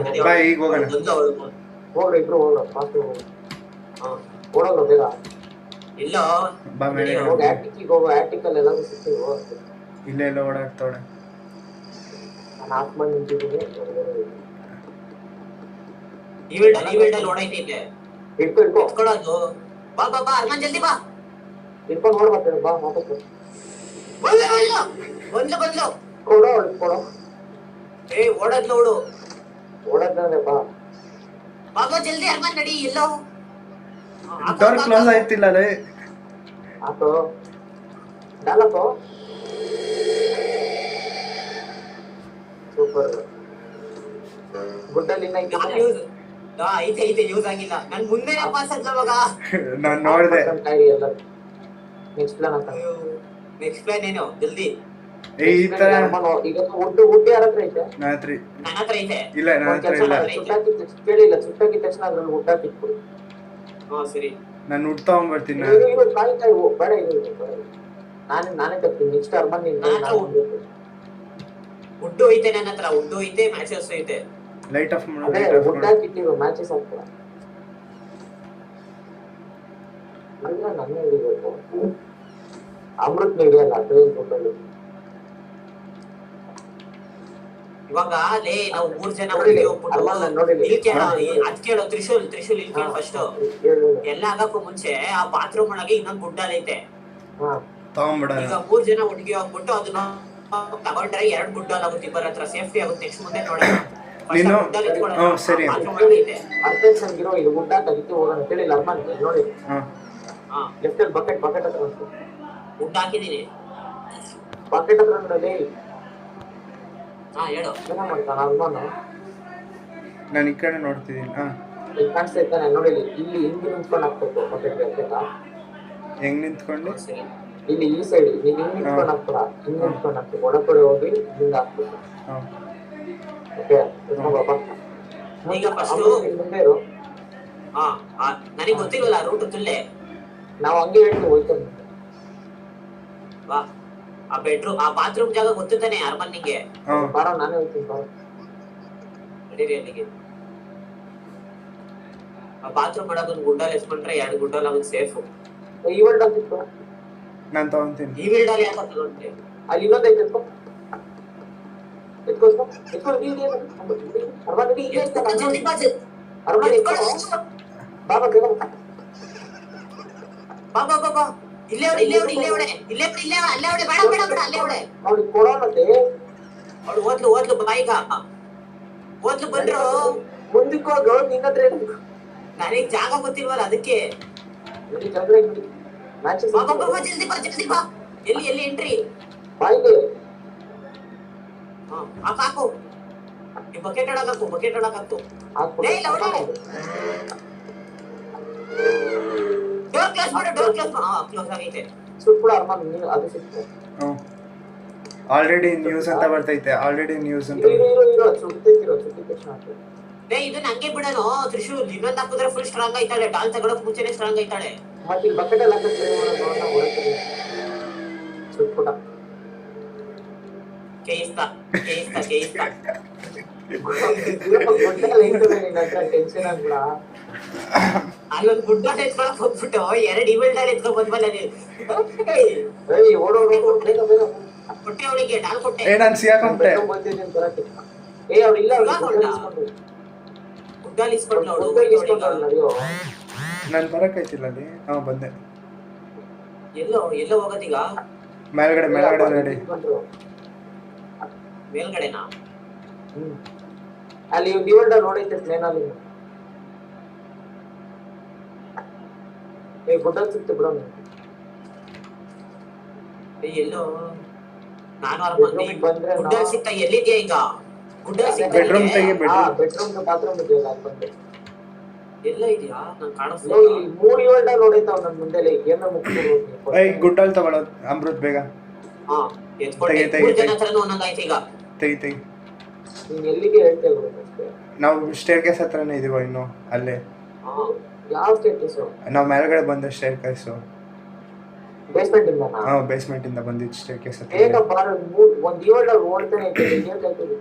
ಬಾಯ್, ಈಗ ಹೋಗೋಣ. ಹೋಗ್ರಿ, ಇಬ್ರು ಹೋಗ್ರ. ಫಾಸ್ಟ್ ಓಡೋಲ್ಲ ಬೇಗ. ಇಲ್ಲ ಬಾ ಮೇಲೆ ಹೋಗಿ. ಆಟಿಕಿಗೆ ಹೋಗು. ಆಟಿಕಲ್ಲಿ ಎಲ್ಲಾದ್ರೂ ಸಿಗ್ತೀವಿ. ಇಲ್ಲೇ ಎಲ್ಲ ಓಡಾಡ್ತಾವಳೆ. ನಾನು ಆಫ್ ಮಾಡಿ ನಿಂತಿದ್ದೀನಿ. ಈವೆಂಟ್ ಅಲ್ಲಿ ಓಡೈತೈತೆ. ಇಟ್ಕೊಳ್ಳೋದು. ಬಾ ಅರ್ಮಾನ್ ಜಲ್ದಿ ಬಾ. ಇಟ್ಕೊಂಡು ನೋಡ್ಬರ್ತೇನೆ. ಬಾ ವಾಪಸ್ ಬಂದ್ಲು. ಕೊಡೋ. ಓಡದ್ ನೋಡು. ಓಡೋದಂದ್ರೆ ಬಾ. ಬಾಬಾ ಜಲ್ದಿ ಅರ್ಮನ್ ನಡಿ ಎಲ್ಲೋ ಡೋರ್ ಕ್ಲೋಸ್ ಆಯ್ತಿಲ್ಲ ರೇ. ಆತೋ ಡಾಲಕೋ ಸೂಪರ್ ಗುಡ್ಡಲ್ಲಿ ಇನ್ನ ನ್ಯೂಸ್ ಐತೆ ಯೂಸ್ ಆಗಿಲ್ಲ ನನ್ ಮುಂದೆ ಪಾಸ್ ಅಂತ ಮಗ. ನಾನ್ ನೋಡ್ದೆ. ನೆಕ್ಸ್ಟ್ ಪ್ಲಾನ್ ಅಂತ ನೆಕ್ಸ್ಟ್ ಪ್ಲಾನ್ ಏನು ಜಲ್ದಿ. ಈ ತರ ಈಗ ವುಡ್ ಯಾರ ಹತ್ರ ಐತೆ? ನನ್ನ ಹತ್ರ ಐತೆ. ಇಲ್ಲ ನನ್ನ ಹತ್ರ ಇಲ್ಲ. ಕೇಳಿಲ್ಲ ಸುಟ್ಟಾಕಿದ ತಕ್ಷಣ ಅದ್ರಲ್ಲಿ ವುಡ್ ಹಾಕಿತ್ತು. ಹಾ ಸರಿ ನಾನು ವುಡ್ ತಗೊಂಡ್ಬರ್ತೀನಿ. ಬೇಡ ನಾನೇ ತರ್ತೀನಿ ನೆಕ್ಸ್ಟ್ ಅರ್ಮನ್ ಉಡ್ಡು ಐತೆ ನನ್ನ ಹತ್ರ. ಉಡ್ಡು ಐತೆ ಮ್ಯಾಚಸ್ ಐತೆ. ಲೈಟ್ ಆಫ್ ಮಾಡು. ಅದೇ ಲೈಟ್ ಆಫ್ ವುಡ್ ಮಾಡು. ಹಾಕಿಟ್ಟಿರೋ ಮ್ಯಾಚಸ್ ಆಗ್ತದೆ. ಅಲ್ಲ ನನ್ನ ಹಿಡಿಬೇಕು ಅಮೃತ್ ಹಿಡಿಯಲ್ಲ ಟ್ರೈನ್ ಫೋಟೋಲಿ. ಇವಾಗ ಲೇ ನಾವು 3 ಜನ ನೋಡಿಲ್ಲ ಅದ್ ಕೇಳೋ ತ್ರಿಶೂಲ್ ಇಲ್ಲಿ ಕೇಳ ಫಸ್ಟ್. ಎಲ್ಲ ಆಗಕ್ಕೂ ಮುಂಚೆ ಆ ಬಾತ್ರೂಮ್ ಒಳಗೆ ಇನ್ನೊಂದು ಗುಡ್ಡಲ್ ಐತೆ. ತಗೊಂಡ್ಬಿಡ. ಈಗ 3 ಜನ ಹುಡುಗಿ ಹೋಗ್ಬಿಟ್ಟು ಅದನ್ನ ತಗೊಂಡ್ರೆ 2 ಗುಡ್ಡಲ್ ಆಗುತ್ತೆ. ಇಬ್ಬರ ಹತ್ರ ಸೇಫ್ಟಿ ಆಗುತ್ತೆ. ನೆಕ್ಸ್ಟ್ ಮುಂದೆ ನೋಡೋಣ. ನೀನು ಸರಿ ಅಟೆನ್ಷನ್ ಇರೋ ಇದು ವುಡ್ ಹಾಕಿ ಹೋಗೋಣ ಕೇಳಿಲ್ಲ ಅರ್ಮನ್ ನೋಡಿ. ಲೆಫ್ಟ್ ಅಲ್ಲಿ ಬಕೆಟ್ ಹತ್ರ ಉಂಟು. ವುಡ್ ಹಾಕಿದೀನಿ. ಬಕೆಟ್ ಹತ್ರ ನೋಡಿ. ಹೇಳು ಏನ ಮಾಡ್ತಾನ ಅರ್ಮನ್? ನಾನು ಈ ಕಡೆ ನೋಡ್ತಿದ್ದೀನಿ. ಇಲ್ಲಿ ಕಾಣಿಸ್ತಾ ಇದ್ದಾನೆ ನೋಡಿ. ಇಲ್ಲಿ ಹಿಂಗೆ ನಿಂತ್ಕೊಂಡು ಹಾಕ್ಬೇಕು ಬಕೆಟ್ ಬೇಕಾ? ಹೆಂಗ್ ನಿಂತ್ಕೊಂಡು? ಇಲ್ಲಿ ಈ ಸೈಡ್ ನೀನ್ ಹಿಂಗ್ ನಿಂತ್ಕೊಂಡು ಹಾಕ್ಬೇಡ. ಹಿಂಗ್ ನಿಂತ್ಕೊಂಡು ಹಾಕ್ಬೇಕು. ಒಳಗಡೆ ಹೋಗಿ ಹಿಂಗ್ ಹಾಕ್ಬೇಕು. ಓಕೆ ಬಾಬಾ ಈಗ ಫಸ್ಟ್ ಮುಂದೆ ಇರು. ನನಗೆ ಗೊತ್ತಿಲ್ವಲ್ಲ ರೂಟ್ ತುಲ್ಲೆ. ನಾವು ಹಂಗೆ ಹೇಳ್ತೀವಿ ಹೋಯ್ತಾನೆ. ಬಾ ಆ ಬೆಡ್ರೂಮ್ ಆ ಬಾತ್ರೂಮ್ ಜಾಗ ಗೊತ್ತು ತಾನೆ ಅರ್ಮನ್ ನಿಂಗೆ? ಬಾರೋ ನಾನೇ ಹೋಗ್ತೀನಿ ಬಾರೋ. ನಡೀರಿ ಅಲ್ಲಿಗೆ. ಆ ಬಾತ್ರೂಮ್ ಒಳಗೆ ಒಂದು ಗುಡ್ಡಲ್ ಎಸ್ಕೊಂಡ್ರೆ 2 ಗುಡ್ಡಲ್ ಆಗೋದು ಸೇಫ್. ಈ ವರ್ಡ್ ಆಗ್ತಿತ್ತು ನಾನು ತಗೊಂತೀನಿ. ಈ ಬಿಲ್ಡಲ್ಲಿ ಯಾಕೆ ತಗೊಂಡ್ರೆ? ಅಲ್ಲಿ ಇನ್ನೊಂದು ಐತೆ ಎತ್ಕೋ ಅರ್ಮನ್ ನಡಿ. ಇಲ್ಲೇ ಇರ್ತಾನೆ ಅರ್ಮನ್ ಬಾಬಾ ಬೇಗ ಬಾ ಇಲ್ಲೇ ಬೇಡ ಅಲ್ಲೇ ಹೊಡೆ. ನೋಡಿ ಕೊಡೋಣತೆ ಅವಳು ಓದ್ಲು ಬಾಯಿಗ ಓದ್ಲು ಬಂದ್ರು ಮುಂದಕ್ಕೆ ಹೋಗೋ. ನಿನ್ನ ಹತ್ರ ನನಗೆ ಜಾಗ ಗೊತ್ತಿಲ್ವಲ್ಲ ಅದಕ್ಕೆ. ಜಲ್ದಿ ಬಾ. ಎಲ್ಲಿ ಎಂಟ್ರಿ? ಬಾಯಿಗೆ ಹಾಕು ಈ ಬಕೆಟ್ ಒಳಗಾಕು. ಡೋರ್ ಕ್ಲೋಸ್ ಮಾಡು. ಕ್ಲೋಸ್ ಆಗೈತೆ. ಸುಟ್ಬಿಡ ಅರ್ಮನ್ ನೀನು ಅದು ಸುಟ್ಟು. ಆಲ್ರೆಡಿ ನ್ಯೂಸ್ ಅಂತ ಬರ್ತೈತೆ. ಇರೋ ಸುಟ್ಟಿರೋ ತಕ್ಷಣ ಇದು ನಂಗೆ ಬಿಡೋನು. ತ್ರಿಶೂಲ್ ಇನ್ನೊಂದು ಹಾಕಿದ್ರೆ ಫುಲ್ ಸ್ಟ್ರಾಂಗ್ ಆಯ್ತಾಳೆ. ಡಾಲ್ ತಗೊಳಕ್ ಮುಂಚೆನೆ ಸ್ಟ್ರಾಂಗ್ ಆಯ್ತಾಳೆ. ಮತ್ತೆ ಇಲ್ಲಿ ಬಕೆಟ್ ಎಲ್ಲ ಸುಟ್ಬಿಡ. ಕೇಯಿಸ್ತಾ ಟೆನ್ಷನ್ ಆಗ್ಬಿಡ. ಅಲ್ಲೊಂದು ಗುಡ್ಡ ಎತ್ಕೊಳಕ್ ಹೋಗ್ಬಿಟ್ಟು 2 ಇವೆಲ್ಡರ್ ಎತ್ಕೊಂಡ್ ಬಂದ್ಬಲ್ಲ ನೀನು. ಕೊಟ್ಟೆ ಅವಳಿಗೆ ಡಾಲ್ ಕೊಟ್ಟೆ. ನಾನು ಸಿಯಾಕೊಂಡೆ. ಅವ್ರು ಇಲ್ಲ ಗುಡ್ಡಲ್ ಇಸ್ಕೊಂಡ್ಲು ಅವಳು. ನಾನು ಬರಕಾಯ್ತಿಲ್ಲ ಅಲ್ಲಿ. ಬಂದೆ. ಎಲ್ಲೋ ಹೋಗೋದೀಗ? ಮೇಲ್ಗಡೆ ರೆಡಿ. ಮೇಲ್ಗಡೆನಾ? ಅಲ್ಲಿ ಡಿವೈಡರ್ ನೋಡೈತೆ ಪ್ಲೇನಲ್ಲಿ. ಗುಡ್ಡಲ್ ಸಿಕ್ತು ಬಿಡೋ. ಎಲ್ಲೋ ನಾನು ಗುಡ್ಡಲ್ ಸಿಕ್ತಾ. ಎಲ್ಲಿದ್ಯಾ ಈಗ? ಗುಡ್ಡಲ್ ಸಿಕ್ತಾ ಬೆಡ್ರೂಮ್ ತೆಗಿ. ಬೆಡ್ರೂಮ್ ಬಾತ್ರೂಮ್ ಇದೆಯಲ್ಲ ಅಲ್ಲಿ ಬಂದೆ. ಎಲ್ಲ ಇದೆಯಾ? ನಾನು ಕಾಣಿಸ್ತಾ 3 ಡಿವೈಡರ್ ನೋಡೈತಾವ ನನ್ನ ಮುಂದೆ. ಏನೋ ಮುಗ್ದು ಗುಡ್ಡಲ್ ತಗೊಳ್ಳೋ ಅಮೃತ್ ಬೇಗ. ಎತ್ಕೊಂಡೆ. 3 ಜನ ಹತ್ರನೂ ಒಂದೊಂದಾಯ್ತು ಈಗ. ತೆಗಿ. ನೀನ್ ಎಲ್ಲಿಗೆ ಹೇಳ್ತೇವೆ ನಾವು ಸ್ಟೇರ್ ಕೇಸ್ ಹತ್ರನೇ ಇದೀವ ಇನ್ನು ಅಲ್ಲೇ. ಯಾವ ಸ್ಟೇರ್ ಕೇಸ್? ನಾವು ಮೇಲ್ಗಡೆ ಬಂದ ಸ್ಟೇರ್ ಕೇಸ್. ಬೇಸ್ಮೆಂಟ್ ಇಂದ? ಬೇಸ್ಮೆಂಟ್ ಇಂದ ಬಂದಿದ್ದು ಸ್ಟೇರ್ ಕೇಸ್ ಹತ್ರ. ಬೇಗ ಬಾರ. ಒಂದು ಡಿವೈಡರ್ ಓಡ್ತಾನೆ ಇದೆ.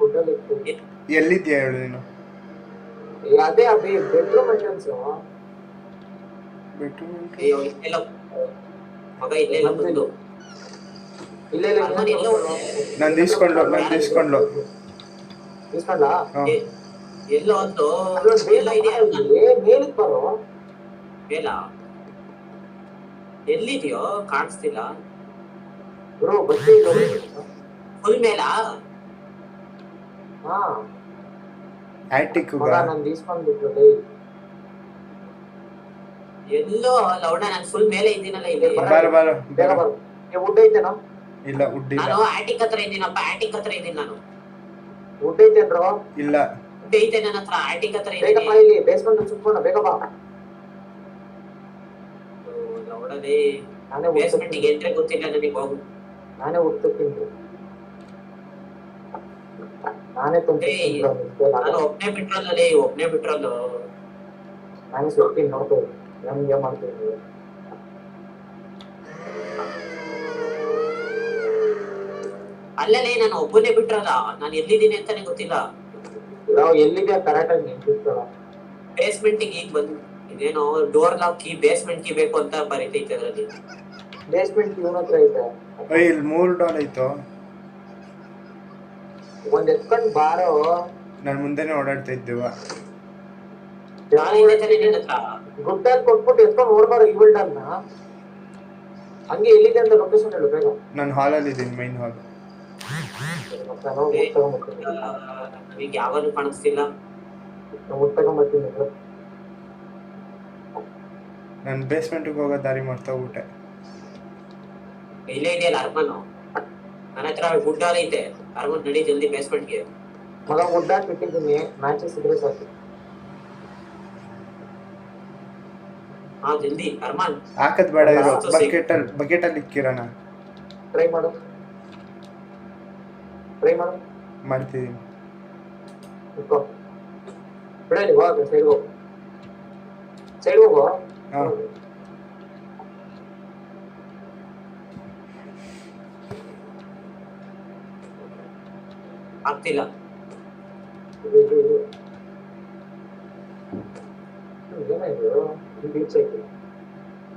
ಗುಡ್ಡಲ್ ಇತ್ತು. ಎಲ್ಲಿದ್ಯಾ ಹೇಳು ನೀನು? ಅದೇ ಬೆಡ್ರೂಮ್ ಎಂಟ್ರೆನ್ಸ್. ಮಗ ಇಲ್ಲೆಲ್ಲ ಬಂದು ನಂದು ಇಸ್ಕೊಂಡ್ಲು. ಎಲ್ಲೋ ಒಂದು ಮೇಲಕ್ಕೆ ಬರೋ. ಮೇಲ ಎಲ್ಲಿದೆಯೋ ಕಾಣಿಸ್ತಿಲ್ಲ. ಫುಲ್ ಮೇಲ? ಆಟಿಕ್ ನಂದು ಇಸ್ಕೊಂಡ್ಬಿಟ್ರು. ಎಲ್ಲೋ ಲೌಡ ನಾನು ಫುಲ್ ಮೇಲೆ ಇದ್ದೀನಲ್ಲ ಇಲ್ಲಿ ಬಾರ ಬಾರ ಬೇಗ ಬಾರ ಬರು ವುಡ್ ಐತೆನೋ ಇಲ್ಲ ಉಡ್ಡಿಲ್ಲ ನಾನು ಆಟಿಕ್ ಹತ್ರ ಇದ್ದೀನಪ್ಪ ಆಟಿಕ್ ಹತ್ರ ಇದ್ದೀನಿ ನಾನು ವುಡ್ ಐತೇನ್ರೋ ಇಲ್ಲ ದುಡ್ಡು ಐತೆ ನನ್ನ ಹತ್ರ ಆಟಿಕ್ ಹತ್ರ ಬೇಗ ಇದ್ದೀನಿ ಬಾ ಇಲ್ಲಿ ಬೇಸ್ಮೆಂಟ್ ಸುತ್ಕೊಂಡು ಬೇಗ ಬಾ ಲೌಡಲ್ಲಿ ನಾನೇ ಬೇಸ್ಮೆಂಟ್ ಗೆ ಎಂಟ್ರೆ ಗೊತ್ತಿಲ್ಲ ನನಗೆ ಹೋಗು ನಾನೇ ಹುಡ್ತೀನಿ ನಾನೇ ಏಯ್, ನಾನು ಒಬ್ನೇ ಬಿಟ್ರಲ್ಲ ನಾನೇ ಸುತ್ತೀನಿ ನೋಡ್ಬೋದು ನಮ್ಗೆ ಮಾಡ್ತೀನಿ ಅಲ್ಲೇ ನಾನು ಒಬ್ಬನೇ ಬಿಟ್ರಲ್ಲ ನಾನು ಎಲ್ಲಿದ್ದೀನಿ ಅಂತಾನೆ ಗೊತ್ತಿಲ್ಲ ನಾವು ಎಲ್ಲಿದೆ ಕರೆಕ್ಟಾಗಿ ನಿಂತಿರ್ತಾರ ಬೇಸ್ಮೆಂಟ್ ಈಗ ಬಂದು ಇದೇನೋ door lock key basement key ಬೇಕು ಅಂತ ಬರೀತೈತೆ ಅದ್ರಲ್ಲಿ ಬೇಸ್ಮೆಂಟ್ ಇವನ ಹತ್ರ ಐತೆ ಏಯ್ ಇಲ್ಲಿ $3 ಐತೋ ಒಂದ್ ಎತ್ಕೊಂಡ್ ಬಾರೋ ನಾನು ಮುಂದೆನೆ ಓಡಾಡ್ತಾ ಇದ್ದೇವ ನಾನು ಇದೆ ತಾನೇ ನಿನ್ನ ಹತ್ರ ಗುಡ್ಡಲ್ಲಿ ಕೊಟ್ಬಿಟ್ಟು ಎತ್ಕೊಂಡ್ ಓಡ್ಬಾರೋ ಇವಿಲ್ಡನ್ನ ಹಂಗೆ ಎಲ್ಲಿದೆ ಅಂತ ಲೊಕೇಶನ್ ಹೇಳು ಬೇಗ ನಾನು ಹಾಲಲ್ಲಿ ಇದ್ದೀನಿ ಮೈನ್ ಹಾಲ್ ಮತ್ತೆ ನಾವು ಊಟ ತಗೊಂಡ್ಬರ್ತೀನಿ ನನಗೆ ಯಾವಾಗಲೂ ಕಾಣಿಸ್ತಿಲ್ಲ ನಾವು ಊಟ ತಗೊಂಡ್ಬರ್ತೀನಿ ನಾನು ಬೇಸ್ಮೆಂಟ್ಗೆ ಹೋಗೋ ದಾರಿ ಮಾಡ್ತಾ ಊಟ ಇಲ್ಲೇ ಇದೆಯಲ್ಲ ಅರ್ಮನ್ ನನ್ನ ಹತ್ರ ಗುಡ್ಡಾಲ ಐತೆ ಅರ್ಮನ್ ನಡಿ ಜಲ್ದಿ ಬೇಸ್ಮೆಂಟ್ಗೆ ಮಗ ಗುಡ್ಡ ಬಿಟ್ಟಿದ್ದೀನಿ ಮ್ಯಾಚಸ್ ಇದ್ರೆ ಸಾಕು ಹಾ ಜಲ್ದಿ ಅರ್ಮನ್ ಹಾಕದ್ ಬೇಡ ಇರೋ ಬಕೆಟಲ್ಲಿ ಇಕ್ಕಿರೋಣ ಟ್ರೈ ಮಾಡು ಮಾಡ್ತಿದ್ದೀನಿ ಇಟ್ಕೋ ಬಿಡಲಿ ಹೋಗ ಸೈಡ್ ಹೋಗು ಹಾ ಆಗ್ತಿಲ್ಲ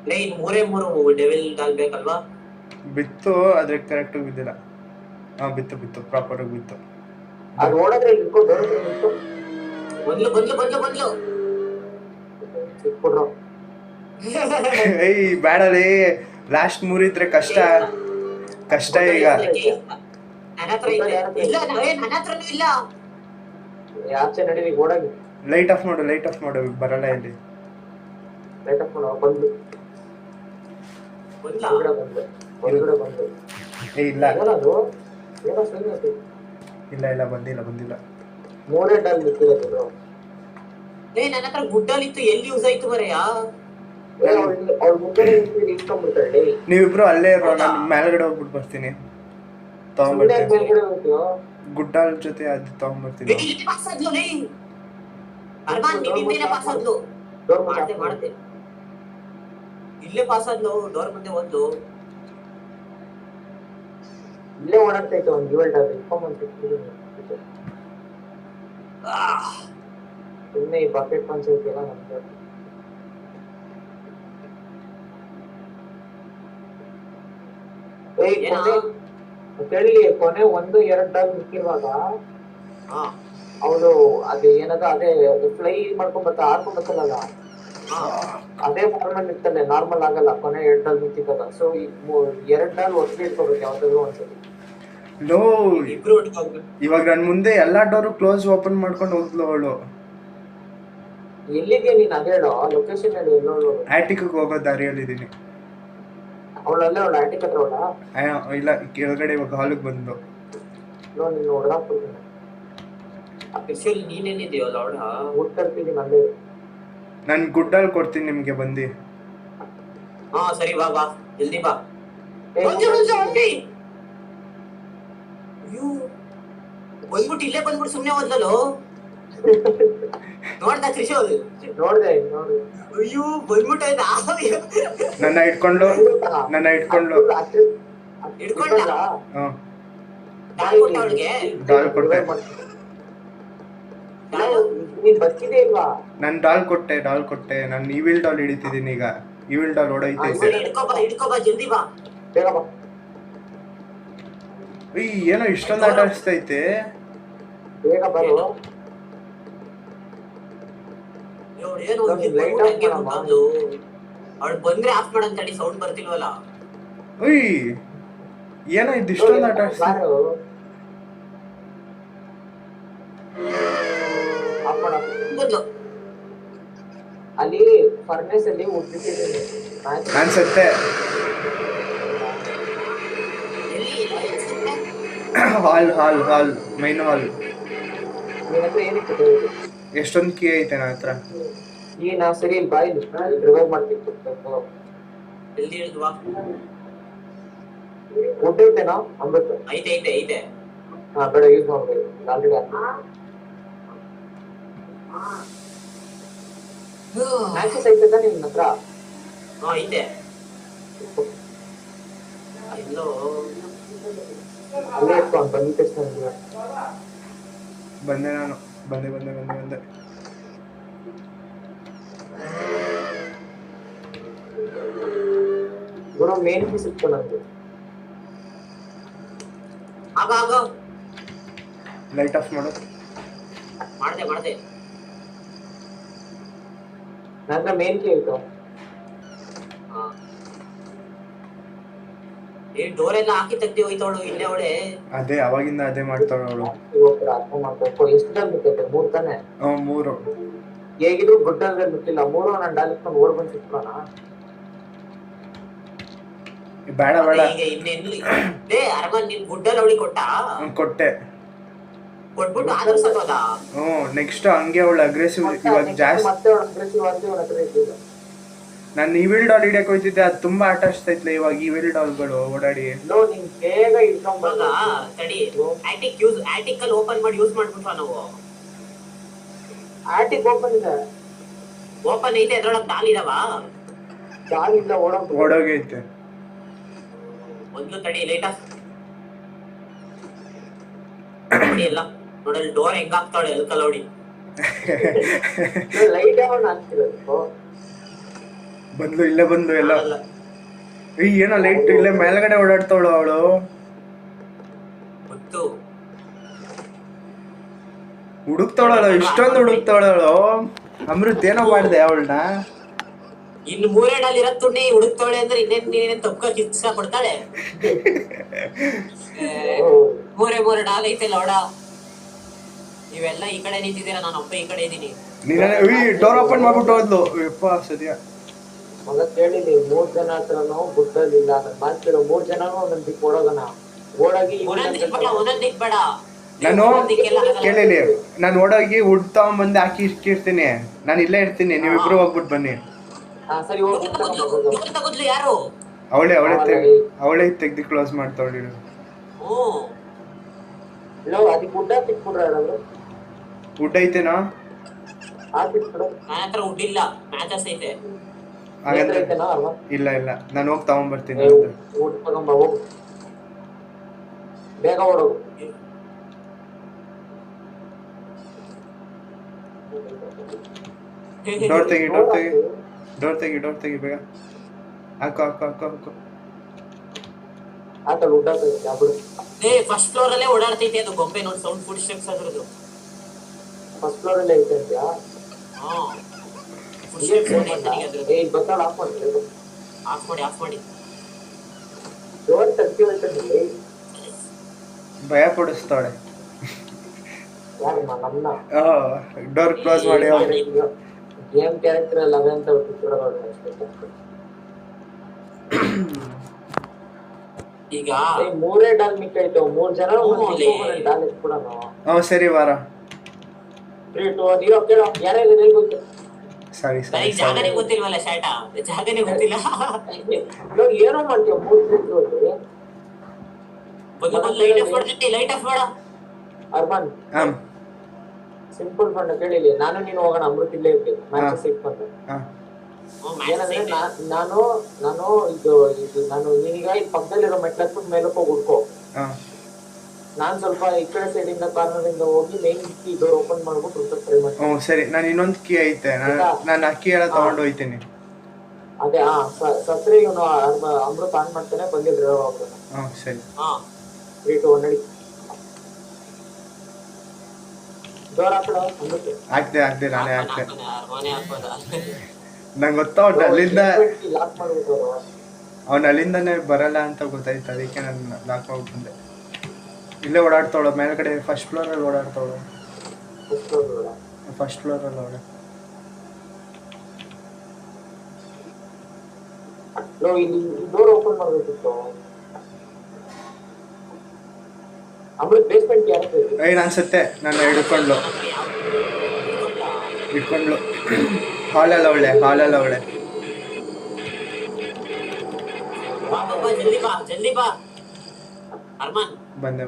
ಲೇ ಇನ್ ಮೂರು ಡೆವಿಲ್ ಡಾಲ್ ಬೇಕಲ್ವಾ ಬಿತ್ತು ಆದ್ರೆ ಕರೆಕ್ಟ್ ಬಿದ್ದಿಲ್ಲ ಹಾ ಬಿತ್ತು ಪ್ರಾಪರ್ ಆಗಿ ಬಿತ್ತು ಅದು ಓಡೋದ್ರೆ ಇಟ್ಕೊಂಡು ಬಂದ್ಲು ಸಿಕ್ಬಿಡ್ರು ಏಯ್ ಬೇಡಲೇ ಲಾಸ್ಟ್ 3 ಇದ್ರೆ ಕಷ್ಟ ಈಗ ನನ್ನ ಹತ್ರ ಇಲ್ಲ ನನ್ನ ಹತ್ರನೂ ಇಲ್ಲ ಆಚೆ ನಡೀರಿ ಓಡಾಗಿ ಲೈಟ್ ಆಫ್ ಮಾಡು ಬರಲ್ಲ ಇಲ್ಲಿ ಲೈಟ್ ಆಫ್ ಮಾಡು ಬಂದು ಹೊರಗಡೆ ಬಂದು ಏ ಇಲ್ಲ ಏನದು ಏನೋ ಸರಿ ಆಯ್ತು ಇಲ್ಲ ಬಂದಿಲ್ಲ ಮೂರೇ ಡಲ್ ನಿಂತಿರೋದು ನನ್ನ ಹತ್ರ ಗುಡ್ಡಲ್ಲಿತ್ತು ಎಲ್ಲಿ ಯೂಸ್ ಆಯ್ತು ಮರೆಯಾ ಅವ್ಳ ಮುಂದೆ ನಿಂತ್ಕೊಂಡ್ಬಿಡ್ತಾಳೆ ನೀವಿಬ್ರು ಅಲ್ಲೇ ಇರೋ ನಾನು ಮೇಲ್ಗಡೆ ಹೋಗ್ಬಿಟ್ಟು ಬರ್ತೀನಿ ತಗೊಂಡ್ಬರ್ತೀನಿ ಗುಡ್ಡಾಲ್ ಜೊತೆ ಅದು ತಗೊಂಡ್ಬರ್ತೀನಿ ಅರ್ಮಾನ್ ನಿನ್ನಿಂದೇನೆ ಪಾಸ್ ಆದ್ಲು ಮಾಡ್ದೆ ಇಲ್ಲೇ ಪಾಸ್ ಆದ್ಲು ಡೋರ್ ಮುಂದೆ ಒಂದು ಇಲ್ಲೇ ಓಡಾಡ್ತೈತೆ ಒಂದು ಇವೆಲ್ಟ್ ಅದು ಸುಮ್ಮನೆ ಈ ಬಕೆಟ್ ಪಂಚಾಯತ್ ಎಲ್ಲ ನಮ್ಗೆ ಕೇಳಿ ಕೊನೆ 1-2 ಡಾಲ್ ನಿಕ್ಕಿರುವಾಗ ಅವಳು ಅದೇ ಏನದ ಅದೇ ಫ್ಲೈ ಮಾಡ್ಕೊಂಡ್ ಬರ್ತಾ ಆಡ್ಕೊಂಡ್ ಬರ್ತಾರಲ್ಲ ಅದೇ ಫಾರ್ಮಲ್ ಇರ್ತದೆ ನಾರ್ಮಲ್ ಆಗಲ್ಲ ಕೊನೆ 2 ಡಾಲ್ ನಿಂತಿದ್ದಲ್ಲ ಸೊ 2 ಡಾಲ್ ಒಟ್ಟಿಗೆ ಇಟ್ಕೋಬೇಕು ಯಾವ್ದಾದ್ರು ಒಂದ್ಸತಿ ಲೋ ಇವಾಗ ನನ್ ಮುಂದೆ ಎಲ್ಲಾ ಡೋರು ಕ್ಲೋಸ್ ಓಪನ್ ಮಾಡ್ಕೊಂಡು ಹೋಗ್ಲು ಅವಳು ಎಲ್ಲಿದ್ಯಾ ನೀನ್ ಅದೇ ಹೇಳೋ ಲೊಕೇಶನ್ ಹೇಳಿ ಎಲ್ಲೋಳು ಆಟಿಕ್ ಹೋಗೋ ದಾರಿಯಲ್ಲಿ ಇದೀನಿ ಅವಳಲ್ಲೇ ಅವಳು ಆಂಟಿ ಹತ್ರ ಅವಳ ಇಲ್ಲ ಕೆಳಗಡೆ ಇವಾಗ ಹಾಲಿಗೆ ಬಂದು ನೀನು ಹೊಡೆದಾಕ್ಬಿಡ್ತೀನಿ ಆಕ್ಚುಲಿ ನೀನೇನಿದೆಯೋ ಲೌಡ ಊಟರ್ತಿದ್ದೀನಿ ಅಲ್ಲೇ ನಾನು ಗುಡ್ಡಲ್ಲಿ ಕೊಡ್ತೀನಿ ನಿಮ್ಗೆ ಬಂದು ಹಾ ಸರಿ ಬಾ ಜಲ್ದಿ ಬಾ ಬಂದ್ಬಿಟ್ಟು ಇಲ್ಲೇ ಬಂದ್ಬಿಟ್ಟು ಸುಮ್ನೆ ಹೋದ್ಲೋ ನೋಡ್ದ ತ್ರಿಶೂಲ್ ನೋಡ್ದೆ ಅಯ್ಯೋ ಬಂದ್ಬಿಟ್ಟ ನನ್ನ ಇಟ್ಕೊಂಡು ಹಿಡ್ಕೊಂಡ ಅವಳಿಗೆ ಡಾಲ್ ಕೊಟ್ಟೆ ನೀನ್ ಬದುಕಿದೆ ಇಲ್ವಾ ನಾನು ಡಾಲ್ ಕೊಟ್ಟೆ ನಾನು ಈವಿಲ್ ಡಾಲ್ ಹಿಡಿತಿದ್ದೀನಿ ಈಗ ಈವಿಲ್ ಡಾಲ್ ಓಡೈತೈತೆ ಹಿಡ್ಕೋ ಬಾ ಜಲ್ದಿ ಬಾ ಬೇಗ ಬಾ ಏನೋ ಇಷ್ಟೊಂದು ಆಟ ಆಡಿಸ್ತೈತೆ ಬೇಗ ಬರು ಏನು ಅವಳು ಬಂದ್ರೆ ಆಫ್ ಮಾಡಂತಡಿ ಸೌಂಡ್ ಬರ್ತಿಲ್ವಲ್ಲ ಏನೋ ಇದು ಇಷ್ಟೊಂದು ಆಟ ಆಡಿಸ್ತೈತೆ ಅಲ್ಲಿ ಫರ್ನೆಸ್ ಅಲ್ಲಿ ಉಟ್ಬಿಟ್ಟಿದ್ದೀನಿ ನಾನು ಸತ್ತೆ. ಹಾಲ್ ಹಾಲ್ ಹಾಲ್ ಮೈನ್ ಹಾಲ್. ನಿನ್ನ ಹತ್ರ ಏನಕ್ಕೆ ಕೇಳಿದ್ರು? ಎಷ್ಟೊಂದು ಕೀ ಐತೆ ನನ್ನ ಹತ್ರ. ಈ ನಾ ಸರಿ ಇಲ್ಲಿ ಬಾಯಿ ರಿವೈವ್ ಮಾಡ್ತಿತ್ತು. ಎಲ್ಲಿ ಹೇಳಿದ್ವಾ? ಊಟ ಐತೆನಾ ಅಮೃತ? ಐತೆ ಐತೆ ಐತೆ. ಹಾ ಬೇಡ ಯೂಸ್ ಮಾಡ್ಬೇಕು ಆಲ್ರೆಡಿ. ಮ್ಯಾಚಸ್ ಐತೆ ತಾನೆ ನಿನ್ನ ಹತ್ರ? ಹಾ ಐತೆ. ಎಲ್ಲೋ ಅಲ್ಲೇ ಇಟ್ಕೊಂಡು ಬಂದಿದ ತಕ್ಷಣ ಬಂದೆ ನಾನು. ಬಂದೆ ಬಂದೆ ಬಂದೆ ಬಂದೆ. ಗುರು ಮೇನ್ ಪೀಸ್ ಇತ್ತು ನನಗೆ. ಆಗ ಆಗ ಲೈಟ್ ಆಫ್ ಮಾಡು. ಮಾಡ್ದೆ ಮಾಡ್ದೆ. ನನ್ನ ಮೇನ್ ಕೀ ಇತ್ತು. ಏನ್ ಡೋರ್ ಎಲ್ಲ ಹಾಕಿ ತೆಗ್ದಿ ಹೋಯ್ತವಳು ಇಲ್ಲೇ ಅವಳೆ. ಅದೇ ಅವಾಗಿಂದ ಅದೇ ಮಾಡ್ತಾಳ ಅವಳು. ಅರ್ಥ ಮಾಡ್ಬೇಕು. ಎಷ್ಟು ಜನ ಬಿಟ್ಟಿದ್ದೆ? 3 ತಾನೆ? 3. ಹೇಗಿದ್ರು ಗುಡ್ಡಲ್ಲಿ ಬಿಟ್ಟಿಲ್ಲ. 3 ನಾನು ಡಾಲಿಸ್ಕೊಂಡು ಓಡ್ ಬಂದು ಸಿಕ್ಕೋಣ. ಬೇಡ ಬೇಡ. ಈಗ ಇನ್ನೆಲ್ಲಿ ಅರಮನ್ ನಿನ್ ಗುಡ್ಡಲ್ಲಿ ಅವಳಿ ಕೊಟ್ಟ? ಕೊಟ್ಟೆ. ಕೊಟ್ಬಿಟ್ಟು ಆದ್ರೂ ಸತ್ತೋದ? ನೆಕ್ಸ್ಟ್ ಹಂಗೆ ಅವಳು ಅಗ್ರೆಸಿವ್ ಇವಾಗ ಜಾಸ್ತಿ. ಮತ್ತೆ ಅವಳು ಅಗ್ರೆಸಿವ್ ಆಗಿ ಅವಳ ಹತ್ರ ಇದ್ದಿಲ್ಲ. ನಾನು ಈವಿಲ್ ಡಾಲ್ ಹಿಡಿಯಕ್ಕೆ ಹೋಗ್ತಿದ್ದೆ, ಅದು ತುಂಬಾ ಆಟ ಆಡ್ತೈತ್ಲೆ ಇವಾಗ ಈವಿಲ್ ಡಾಲ್ಗಳು ಓಡಾಡಿ. ನೋ ನೀನ್ ಬೇಗ ಇಟ್ಕೊಂಡ್ ತಡಿ. ಆಟಿಕ್ ಅಲ್ಲಿ ಓಪನ್ ಮಾಡಿ ಯೂಸ್ ಮಾಡ್ಬಿಟ್ವಾ ನಾವು? ಆಟಿಕ್ ಓಪನ್ ಇದೆ. ಓಪನ್ ಐತೆ ಅದ್ರೊಳಗೆ ಡಾಲ್ ಇದಾವ? ಡಾಲ್ ಇಲ್ಲ ಓಡೋಗೈತೆ. ಒಂದು ತಡಿ ಲೈಟ್ ಆಫ್ ನೋಡಿ. ಎಲ್ಲ ನೋಡಲ್ಲಿ ಡೋರ್ ಹೆಂಗ್ ಹಾಕ್ತಾಳೆ ಎಲ್ಕಲ್ ನೋಡಿ. ಲೈಟ್ ಅವನ್ನ ಹಾಕ್ತಿರೋದು. ಬಂದ್ಲು ಇಲ್ಲೇ ಬಂದು ಎಲ್ಲ. ಏನೋ ಲೈಟ್ ಇಲ್ಲೇ ಮೇಲ್ಗಡೆ ಓಡಾಡ್ತಾವಳು ಅವಳು. ಗೊತ್ತು ಹುಡುಕ್ತಾವಳು, ಇಷ್ಟೊಂದು ಹುಡುಕ್ತಾವಳು. ಅಮೃತ್ ಏನೋ ಮಾಡ್ದೆ ಅವಳನ್ನ. ಇನ್ನು 3 ಡಾಲ್ ಇರತ್ ತುಣ್ಣಿ ಹುಡುಕ್ತಾಳೆ ಅಂದ್ರೆ ಇನ್ನೇನ್ ತಪ್ಪ ಇಷ್ಟ ಕೊಡ್ತಾಳೆ. 3 ಡಾಲ್ ಐತೆ ಲೋಡ. ನೀವೆಲ್ಲ ಈ ಕಡೆ ನಿಂತಿದ್ದೀರಾ, ನಾನು ಒಬ್ಬ ಈ ಕಡೆ ಇದ್ದೀನಿ. ಡೋರ್ ಓಪನ್ ಮಾಡ್ಬಿಟ್ಟು ಹೋದ್ಲು. ಯಪ್ಪ ಸದ್ಯ ಮಗ ಕೇಳಿಲಿ 3 ಜನ ಹತ್ರನೂ ಗುಡ್ಡಲ್ಲಿಲ್ಲ. ನನ್ ಮಾತಿರೋ 3 ಜನನೂ ಒಂದೊಂದ್ ದಿಕ್ ಓಡೋಗಣ. ಓಡೋಗಿ ಒಂದೊಂದ್ ದಿಕ್ ಬೇಡ. ನಾನು ಕೇಳಿಲಿ, ನಾನು ಓಡೋಗಿ ವುಡ್ ತಗೊಂಡ್ಬಂದು ಹಾಕಿ ಇಟ್ಟಿರ್ತೀನಿ. ನಾನು ಇಲ್ಲೇ ಇರ್ತೀನಿ, ನೀವಿಬ್ರು ಹೋಗ್ಬಿಟ್ಟು ಬನ್ನಿ. ಸರಿ ಹೋಗಿ ತಗೋದ್ಲು ಯಾರು? ಅವಳೇ ತೆಗ್ದು ಕ್ಲೋಸ್ ಮಾಡ್ತಾವಳಿ. ಅದಕ್ಕೆ ಗುಡ್ಡ ಬಿಟ್ಬಿಡ್ರ ಯಾರಾದ್ರು? ವುಡ್ ಐತೆನಾ? ಹಾಕಿಟ್ಬಿಡು. ನನ್ನ ಹತ್ರ ವುಡ್ ಇಲ್ಲ, ಮ್ಯಾಚಸ್ ಐತೆ. ಇಲ್ಲ ಇಲ್ಲ, ನಾನು ಹೋಗಿ ತಗೊಂಡ್ಬರ್ತೀನಿ. ವುಡ್ ತಗೊಂಬ ಹೋಗು, ಬೇಗ ಓಡೋಗು. ಡೋರ್ ತೆಗಿ ಬೇಗ. ಹಾಕು ಆತಲ್ಲಿ ವುಡ್ ಹಾಕಿಬಿಡು. ಫಸ್ಟ್ ಫ್ಲೋರ್ ಅಲ್ಲೇ ಓಡಾಡ್ತೈತೆ ಅದು ಗೊಂಬೆ. ನೋಡಿ ಸೌಂಡ್ ಫುಡ್ ಸ್ಟೆಪ್ಸ್ ಅದ್ರದ್ದು. ಫಸ್ಟ್ ಫ್ಲೋರ್ ಅಲ್ಲೇ ಐತೆ ಅಂತ್ಯಾ? ಆಫ್ ಮಾಡಿ. ಡೋರ್ ತೆಗ್ದಿ ಹೋಯ್ತದೆ. ಭಯ ಪಡಿಸ್ತಾಳೆ. ನಮ್ಮನ್ನ ಡೋರ್ ಕ್ಲೋಸ್ ಮಾಡಿ. ಗೇಮ್ ಕ್ಯಾರೆಕ್ಟರ್ ಅಲ್ಲ ಅಂತ ಈಗ 3 ಡಾಲ್ ಮಿಕ್ಕಾಯ್ತು. 3 ಜನ ಡಾಲ್ ಎತ್ಬಿಡೋಣ. ಸರಿ ವಾರ. 3 2 ನೀರೋ ಕೇಳೋ ಯಾರ್ಯಾರು ಗೊತ್ತು? ಸರಿ ಜಾಗನೇ ಗೊತ್ತಿಲ್ವಲ್ಲ ಶಾಟ, ಜಾಗನೇ ಗೊತ್ತಿಲ್ಲ. ಏನೋ ಮಾಡ್ತೀವ 3 ಲೈಟ್ ಆಫ್ ಮಾಡ. ಅರ್ಬನ್ ಸಿಂಪಲ್ ಫಂಡ್ ಕೇಳಿಲಿ. ನಾನು ನೀನು ಹೋಗೋಣ, ಅಮೃತ್ ಇಲ್ಲೇ ಇರ್ತೀವಿ. ಮ್ಯಾಚಸ್ ಇಟ್ಕೊಂಡು ಏನಂದ್ರೆ ನಾನು ನೀನೀಗ ಈ ಪಕ್ಕದಲ್ಲಿರೋ ಮೆಟ್ಲತ್ಬಿಟ್ಟು ಮೇಲಕ್ಕೆ ಹೋಗಿ ಹುಡ್ಕೋ. ನಾನ್ ಸ್ವಲ್ಪ ಈ ಕಡೆ ಸೈಡ್ ಇಂದ ಕಾರ್ನರ್ ಇಂದ ಹೋಗಿ ಮೇನ್ ಕೀ ಡೋರ್ ಓಪನ್ ಮಾಡ್ಬಿಟ್ಟು ಹುಡ್ಕಕ್ ಟ್ರೈ ಮಾಡ್ತೀನಿ. ಸರಿ, ನಾನು ಇನ್ನೊಂದು ಕೀ ಐತೆ, ನಾನು ಅಕ್ಕಿ ಎಲ್ಲ ತಗೊಂಡು ಹೋಯ್ತೀನಿ. ಅದೇ ಸತ್ರೆ ಇವನು ಅಮೃತ್ ಆನ್ ಮಾಡ್ತಾನೆ. ಬಂದಿದ್ರೆ ಸರಿ. 3 2 1 ನಡಿ. ಡೋರ್ ಹಾಕ್ಬಿಡ. ಹಾಕ್ದೆ ನಾನೇ ಹಾಕ್ದೆ. ನಂಗೆ ಗೊತ್ತಾವ್ಟ ಅಲ್ಲಿಂದ ಲಾಕ್ ಮಾಡ್ಬಿಟ್ಟು ಅವ್ನು ಅಲ್ಲಿಂದಾನೆ ಬರಲ್ಲ ಅಂತ ಗೊತ್ತಾಯ್ತು. ಅದಕ್ಕೆ ನಾನು ಲಾಕ್ ಮಾಡ್ಬಿಟ್ಟೆ. ಇಲ್ಲೇ ಓಡಾಡ್ತಾವಳು ಮೇಲ್ಗಡೆ. ಫಸ್ಟ್ ಫ್ಲೋರಲ್ಲಿ ಓಡಾಡ್ತಾವಳು. ಫಸ್ಟ್ ಫ್ಲೋರಲ್ಲಿ ಇಲ್ಲಿ ಡೋರ್ ಓಪನ್ ಮಾಡ್ಬೇಕಿತ್ತು. ಅಮೃತ್ ಬೇಸ್ಮೆಂಟ್ ಯಾರು ಏನ್ ಅನ್ಸುತ್ತೆ ನಾನು ಹಿಡ್ಕೊಂಡ್ಲು ಹಾಲಲ್ಲ ಅವಳೆ ಬಾ ಜಲ್ದಿ ಬಾ ಅರ್ಮಾನ್. ಬಂದೆ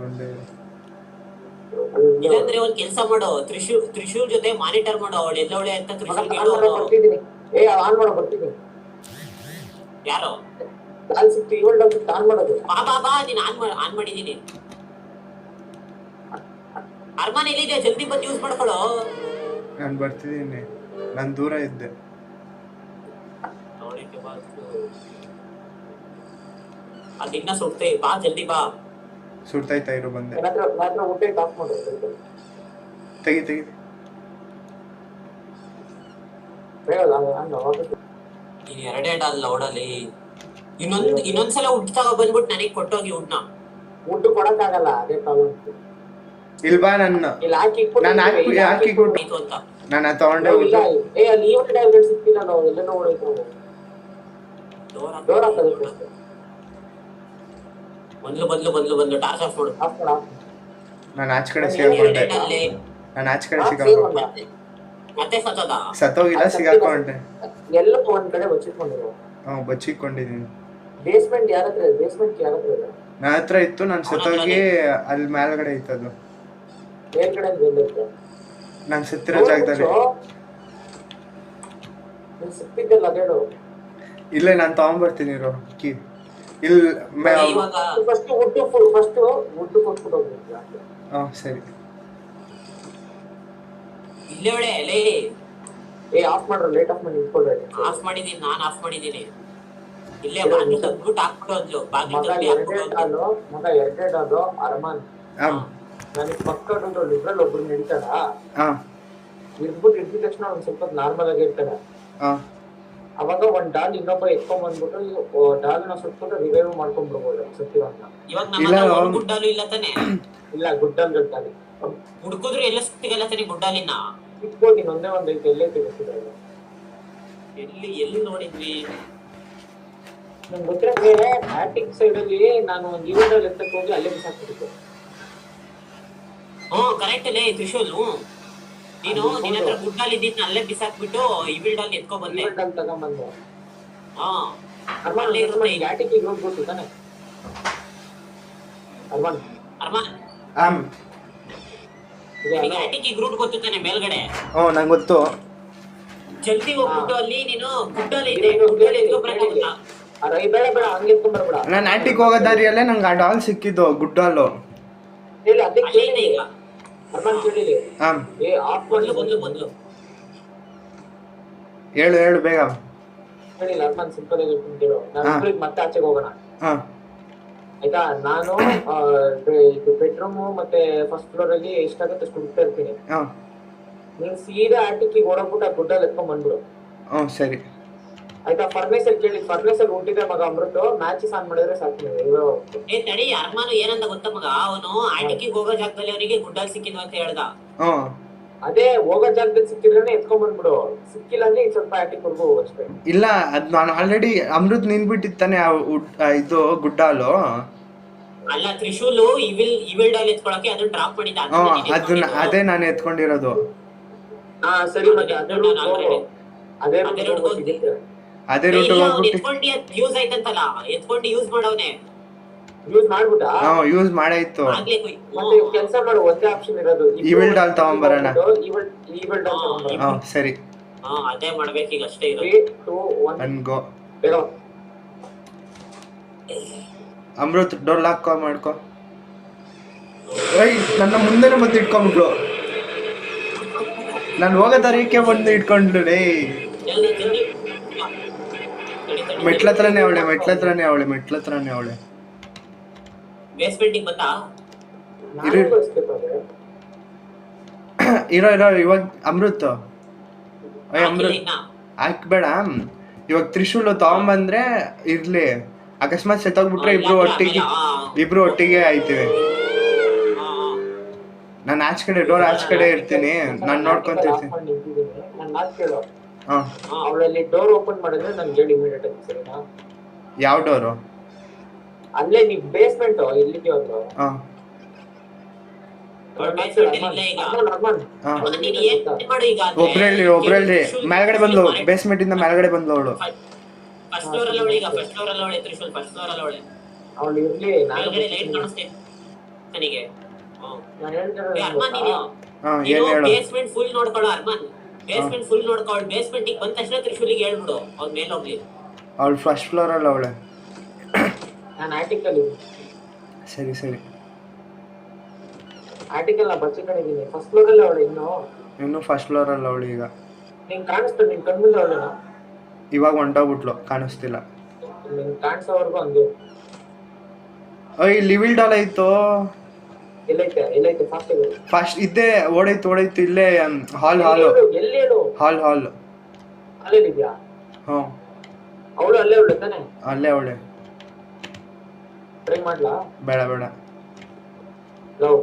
ಇಲ್ಲಾಂದ್ರೆ ಒಂದ್ ಕೆಲ್ಸ ಮಾಡೋ, ತ್ರಿಶೂಲ್ ಜೊತೆ ಮಾನಿಟರ್ ಮಾಡೋ, ಅವಳು ಎಲ್ಲವಳೆ ಅಂತ ತ್ರಿಶೂಲ್ ಕೇಳೋ. ಬರ್ತಿದ್ದೀನಿ. ಆನ್ ಮಾಡೋ ಬರ್ತೀನಿ. ಯಾರೋ ಕಾಲ್ ಸಿಕ್ತು ಇವಾಗ ಆನ್ ಮಾಡೋದು. ಬಾ ನೀನ್ ಆನ್ ಮಾಡಿದೀನಿ. ಅರ್ಮಾನ್ ಎಲ್ಲಿದೆ? ಜಲ್ದಿ ಬಂದು ಯೂಸ್ ಮಾಡ್ಕೊಳ್ಳೋ. ನಾನು ಬರ್ತಿದ್ದೀನಿ, ನಾನು ದೂರ ಇದ್ದೆ. ಅದಿನ್ನ ಸುಡ್ತೆ, ಬಾ ಜಲ್ದಿ ಬಾ. ಸುಡ್ತಾಯ್ತಾ ಇರು ಬಂದೆ. ಮಾತ್ರ ಊಟ ಆಫ್ ಮಾಡು. ತೆಗಿ ನೀನ್ ಎರಡೇ ಡಾಲ್ ಲೌಡಲ್ಲಿ ಇನ್ನೊಂದ್ಸಲ ಊಟ ತಗೋ ಬಂದ್ಬಿಟ್ಟು ನನಗೆ ಕೊಟ್ಟೋಗಿ ಊಟ ಕೊಡಕ್ಕಾಗಲ್ಲ. ಅದೇ ಪ್ರಾಬ್ಲಮ್. ಇಲ್ವಾ ನಾನು ಹಾಕಿ ಅಂತ ನಾನು ತಗೊಂಡೆ ಊಟ. ಅಲ್ಲಿ ಈವನ್ ಟ್ಯಾಬ್ಲೆಟ್ ಸಿಕ್ತಿಲ್ಲ. ನಾವು ಎಲ್ಲೆಲ್ಲೋ ಓಡೈತೆ. ಡೋರ್ ಹಾಕೋದಕ್ಕೆ ಬಂದ್ಲು ಟಾರ್ಚ್ ಆಫ್ ಮಾಡು. ನಾನು ಆಚೆ ಕಡೆ ಸಿಗಾಕೊಂಡೆ. ಮತ್ತೆ ಸತ್ತೋಗಿಲ್ಲ, ಸಿಗಾಕೊಂಡೆ. ಎಲ್ಲ ಒಂದ್ ಕಡೆ ಬಚ್ಚಿಟ್ಕೊಂಡಿರೋ. ಬಚ್ಚಿಕೊಂಡಿದ್ದೀನಿ. ಬೇಸ್ಮೆಂಟ್ ಯಾರ ಹತ್ರ ಇದೆ? ನನ್ನ ಹತ್ರ ಇತ್ತು, ನಾನು ಸತ್ತೋಗಿ ಅಲ್ಲಿ ಮೇಲ್ಗಡೆ ಇತ್ತು. ಅದು ಮೇಲ್ಗಡೆ ಬಂದಿರುತ್ತೆ. ನಾನು ಸತ್ತಿರೋ ಜಾಗದಲ್ಲಿ ಸಿಕ್ತಿದ್ದಲ್ಲ ಅದೇಳು. ಇಲ್ಲೇ ನಾನು ತಗೊಂಡ್ಬರ್ತೀನಿ ಇರೋ ಕೀ. ಇಲ್ಲಿ ಫಸ್ಟ್ ವುಡ್ ಕೊಟ್ಬಿಟ್ಟು ಹೋಗ್ಬೇಕು. ಸರಿ. ಇಲ್ಲೇ ಒಳ್ಳೆ ಆಫ್ ಮಾಡ್ರ. ಲೇಟ್ ಆಫ್ ಮಾಡಿ ಇಟ್ಕೊಳ್ರಿ. ಆಫ್ ಮಾಡಿದೀನಿ, ನಾನು ಆಫ್ ಮಾಡಿದೀನಿ. ಇಲ್ಲೇ ಬಾಗಿಲು ತೆಗ್ದ್ಬಿಟ್ಟು ಹಾಕ್ಬಿಟ್ಟು ಹೋದ್ಲು. ಮಗ ಎರಡೇ ಡಾಲು ಅರಮಾನ್. ನನಗೆ ಪಕ್ಕ ಲಿಬ್ರಲ್ ಒಬ್ರು ನಡೀತಾರ. ಇದ್ಬಿಟ್ಟು ಇದ್ದ ತಕ್ಷಣ ಒಂದ್ ಸ್ವಲ್ಪ ನಾರ್ಮಲ್ ಆಗಿ ಇರ್ತಾರ. ಅವಾಗ ಒಂದ್ ಡಾಲ್ ಇನ್ನೊಬ್ಬ ಎತ್ಕೊಂಡ್ ಬಂದ್ಬಿಟ್ಟು ಡಾಲ್ನ ಸುಟ್ಕೊಂಡು ರಿವೈವ್ ಮಾಡ್ಕೊಂಡ್ ಬಿಡ್ಬೋದು ಸತ್ಯವಂತ. ಇವಾಗ ಗುಡ್ಡಾಲು ಇಲ್ಲ ತಾನೆ? ಇಲ್ಲ ಗುಡ್ಡಲ್ ಗಟ್ಟಾಲಿ ಹುಡುಕಿದ್ರು ಎಲ್ಲ ಸಿಗಲ್ಲ ತಾನೆ ಗುಡ್ಡಾಲಿನ. ಇಟ್ಬೋದು ಇನ್ನೊಂದೇ ಒಂದ್ ಐತೆ. ಎಲ್ಲೇ ತೆಗೆಸಿದ್ರೆ ಎಲ್ಲಿ ನೋಡಿದ್ವಿ? ನಂಗೆ ಗೊತ್ತಿರೋ ಆಟಿಕ್ ಸೈಡ್ ಅಲ್ಲಿ ನಾನು ಒಂದ್ ಈವೆಂಟ್ ಅಲ್ಲಿ ಎತ್ತಕ್ಕೆ ಹೋಗಿ ಅಲ್ಲೇ ಬಿಸಾಕ್ಬಿಟ್ಟಿದ್ದೆ. ಕರೆಕ್ಟ್ ಅಲ್ಲೇ ತ್ರಿಶೂಲ್. ನೀನು ನಿನ್ನ ಹತ್ರ ಗುಡ್ಡಾಲ್ ಇದ್ದಿದ್ನ ಅಲ್ಲೇ ಬಿಸಾಕ್ಬಿಟ್ಟು ಇವಿಲ್ ಡಾಲ್ ಎತ್ಕೊ ಬಂದೆ. ತಗೊಂಡ್ಬಂದೆ. ಆಟಿಕ್ ಗ್ರೂಪ್ ಗೊತ್ತು ತಾನೆ? ಅರ್ಮಾನ್ ಆಟಿಕ್ ಗ್ರೂಪ್ ಗೊತ್ತು ತಾನೆ ಮೇಲ್ಗಡೆ? ನಂಗೆ ಗೊತ್ತು. ಜಲ್ದಿ ಹೋಗ್ಬಿಟ್ಟು ಅಲ್ಲಿ ನೀನು ಗುಡ್ಡಾಲ್ ಇದೆ, ಗುಡ್ಡಾಲ್ ಎತ್ಕೊ ಬರಕ್ಕಾಗುತ್ತಾ? ಬೇಡ ಹಂಗೆ ಎತ್ಕೊಂಡ್ ಬರ್ಬೇಡ. ನಾನು ಆಟಿಕ್ ಹೋಗೋ ದಾರಿಯಲ್ಲೇ ನಂಗೆ ಆ ಡಾಲ್ ಸಿಕ್ಕಿದ್ದು, ಗುಡ್ಡಾಲು. ಹೇಳಿ ಅದಕ್ಕೆ ಈಗ ಅರ್ಮಾನ್ ಕೇಳಿಲಿ. ಬಂದ್ಲು ಹೇಳು ಬೇಗ ಹೇಳಿಲ್ಲ. ಅರ್ಮಾನ್ ಸಿಂಪಲ್ ಆಗಿ ಹೇಳ್ತೀನಿ. ನಾನು ಮತ್ತೆ ಆಚೆಗೆ ಹೋಗೋಣ ಆಯ್ತಾ? ನಾನು ಇದು ಬೆಡ್ರೂಮ್ ಮತ್ತೆ ಫಸ್ಟ್ ಫ್ಲೋರ್ ಅಲ್ಲಿ ಎಷ್ಟಾಗುತ್ತೆ ಅಷ್ಟು ಹುಡುಕ್ತಾ ಇರ್ತೀನಿ. ನೀನ್ ಸೀದಾ ಆಟಿಕಿಗೆ ಓಡೋಗ್ಬಿಟ್ಟು ಆ ಗುಡ್ಡಲ್ಲಿ ಎತ್ಕೊಂಡ್ ಬಂದ್ಬಿಡು. ಸರಿ ಆಯ್ತಾ? ಫರ್ನೇಸರ್ ಕೇಳಿ. ಫರ್ನೇಸರ್ ಊಟಿದೆ ಮಗ ಅಮೃತ. ಮ್ಯಾಚಸ್ ಆನ್ ಮಾಡಿದ್ರೆ ಸಾಕು. ತಡಿ, ಅರ್ಮಾನು ಏನಂತ ಗೊತ್ತ ಮಗ, ಅವನು ಆಟಿಕಿಗೆ ಹೋಗೋ ಜಾಗದಲ್ಲಿ ಅವನಿಗೆ ಗುಡ್ಡಾಲ್ ಸಿಕ್ಕಿದ್ವು ಅಂತ ಹೇಳ್ದ. ಅದೇ ಹೋಗೋ ಜಾಗದಲ್ಲಿ ಸಿಕ್ಕಿದ್ರೆ ಎತ್ಕೊಂಡ್ ಬಂದ್ಬಿಡು. ಸಿಕ್ಕಿಲ್ಲ ಅಂದ್ರೆ ಸ್ವಲ್ಪ ಆಟಿಕ್ವರೆಗೂ ಹೋಗು ಅಷ್ಟೇ. ಇಲ್ಲ, ಅದ್ ನಾನು ಆಲ್ರೆಡಿ ಅಮೃತ್ ನಿನ್ಬಿಟ್ಟಿತ್ತಾನೆ ಇದು ಗುಡ್ಡಾಲು. ಅಲ್ಲ, ತ್ರಿಶೂಲು ಇವಿಲ್ ಡಾಲ್ ಎತ್ಕೊಳಕ್ಕೆ ಅದನ್ನ ಡ್ರಾಪ್ ಮಾಡಿದ್ದ. ಅದನ್ನ ಅದೇ ನಾನು ಎತ್ಕೊಂಡಿರೋದು. ಸರಿ ಮತ್ತೆ ಅದೇ ರೂಟ್ ಯೂಸ್ ಆಯ್ತಂತಲ್ಲ, ಎತ್ಕೊಂಡು ಯೂಸ್ ಮಾಡವನೆ. ಯೂಸ್ ಮಾಡ್ಬಿಟ್ಟ? ಯೂಸ್ ಮಾಡಾಯ್ತು. ಮತ್ತೆ ಕೆಲಸ ಮಾಡು, ಒಂದೇ ಆಪ್ಷನ್ ಇರೋದು. ಇವಿಲ್ ಡಾಲ್ ತಗೊಂಬರೋಣ. ಇವಿಲ್ ಡಾಲ್ ತಗೊಂಬರೋಣ. ಸರಿ, ಅದೇ ಮಾಡ್ಬೇಕೀಗ ಅಷ್ಟೇ ಇರೋದು. 3, 2, 1 ಗೋ. ಅಮೃತ್ ಡೋರ್ ಲಾಕ್ ಮಾಡ್ಕೊ. ನನ್ನ ಮುಂದೆನೆ ಬಂದು ಇಟ್ಕೊಂಡ್ಬಿಟ್ಲು. ನಾನು ಹೋಗೋ ದಾರಿಕೆ ಬಂದು ಇಟ್ಕೊಂಡ್ಲು. ಮೆಟ್ಲತ್ರನೇ ಅವಳೆ. ಬೇಸ್ಮೆಂಟಿಗೆ ಬಂತಾ? ಇರೋ ಇವಾಗ ಅಮೃತ್ ಹಾಕ್ಬೇಡ. ಇವಾಗ ತ್ರಿಶೂಲ್ ತಗೊಂಬಂದ್ರೆ ಇರ್ಲಿ. ಅಕಸ್ಮಾತ್ ಸೆತ್ತೋಗ್ಬಿಟ್ರೆ ಇಬ್ರು ಒಟ್ಟಿಗೆ ಆಯ್ತೀವಿ. ನಾನು ಡೋರ್ ಆಚೆ ಕಡೆ ಇರ್ತೀನಿ. ನಾನು ನೋಡ್ಕೊಂತಿರ್ತೀನಿ. ಅವಳಲ್ಲಿ ಡೋರ್ ಓಪನ್ ಮಾಡಿದ್ರೆ ನನ್ಗೆ ಹೇಳಿ ಇಮಿಡಿಯೇಟ್ ಆಗಿ. ಸರಿನಾ? ಯಾವ ಡೋರು? ಅಲ್ಲೇ ನೀವ್ ಬೇಸ್ಮೆಂಟ್ ಇಲ್ಲಿಗೆ ಒಂದು ಹಾಂ basement ಇಲ್ಲ ಈಗ. ಹಾಂ ನೀನ್ ಏನ್ ಮಾಡು ಈಗ ಅಂದ್ರೆ ಒಬ್ರಲ್ಲಿ ಮೇಲ್ಗಡೆ ಬಂದ್ಲು, ಬೇಸ್ಮೆಂಟ್ ಇಂದ ಮೇಲ್ಗಡೆ ಬಂದ್ಲು ಅವಳು. ಫಸ್ಟ್ ಫ್ಲೋರ್ ಅಲ್ಲಿ ಅವಳು ಈಗ, ಫಸ್ಟ್ ಫ್ಲೋರ್ ಅಲ್ಲಿ ಅವಳೆ ತ್ರಿಶೂಲ್, ಫಸ್ಟ್ ಫ್ಲೋರ್ ಅಲ್ಲಿ ಅವಳೆ. ಅವ್ಳು ಇರ್ಲಿ, ಮೇಲ್ಗಡೆ ಲೈಟ್ ಕಾಣಿಸ್ತೀನಿ ನನಗೆ. ನಾನು ಹೇಳ್ತಿರೋದು ಅರ್ಮಾನ್ ನೀನು ಹಾಂ ಏನು ಹೇಳು? ಬೇಸ್ಮೆಂಟ್ ಫುಲ್ ನೋಡ್ಕೊಳ್ಳೋ ಅರ್ಮಾನ್, ಬೇಸ್ಮೆಂಟ್ ಫುಲ್ ನೋಡ್ಕೊಳ್ಳೋ. ಬೇಸ್ಮೆಂಟ್ ಬಂದ ತಕ್ಷಣ ತ್ರಿಶೂಲಿಗೆ ಹೇಳ್ಬಿಡು ಅವ್ನ ಮೇಲೆ ಹೋಗ್ಲಿ. ಅವಳು ಫಸ್ಟ್ ಫ್ಲೋರಲ್ಲಿ ಅವಳೆ. ನಾನು ಆರ್ಟಿಕಲ್ ಸರಿ ಸರಿ, ಆರ್ಟಿಕಲ್ ನಾ ಬಚ್ಚಿಕೊಂಡಿದ್ದೀನಿ. ಫಸ್ಟ್ ಫ್ಲೋರ್ ಅಲ್ಲಿ ಅವಳು ಇನ್ನು ಫಸ್ಟ್ ಫ್ಲೋರಲ್ಲಿ ಅವಳು ಈಗ. ನಿಂಗೆ ಕಾಣಿಸ್ತು, ನಿನ್ ಕಣ್ಮುಂದೆ ಅವಳೇನ? ಇವಾಗ ಹೊಂಟೋಗ್ಬಿಟ್ಲು, ಕಾಣಿಸ್ತಿಲ್ಲ. ನಿಂಗೆ ಕಾಣಿಸೋವರೆಗೂ ಹಂಗೆ. ಅಯ್ಯ ಲಿವಿಲ್ ಡಾಲ್ ಆಯ್ತು. ಎಲ್ಲೈತೆ ಫಸ್ಟ್ ಇದ್ದೇ ಓಡೈತು ಇಲ್ಲೇ. ಹಾಲ್ ಎಲ್ಲಿ ಹೇಳು? ಹಾಲ್ ಅಲ್ಲೇ ಇದೆಯಾ? ಹ್ಞೂ ಅವಳು ಅಲ್ಲೇ ಅವಳು ತಾನೆ? ಅಲ್ಲೇ ಅವಳೆ. ಟ್ರೈ ಮಾಡ್ಲಾ? ಬೇಡ ಲವ್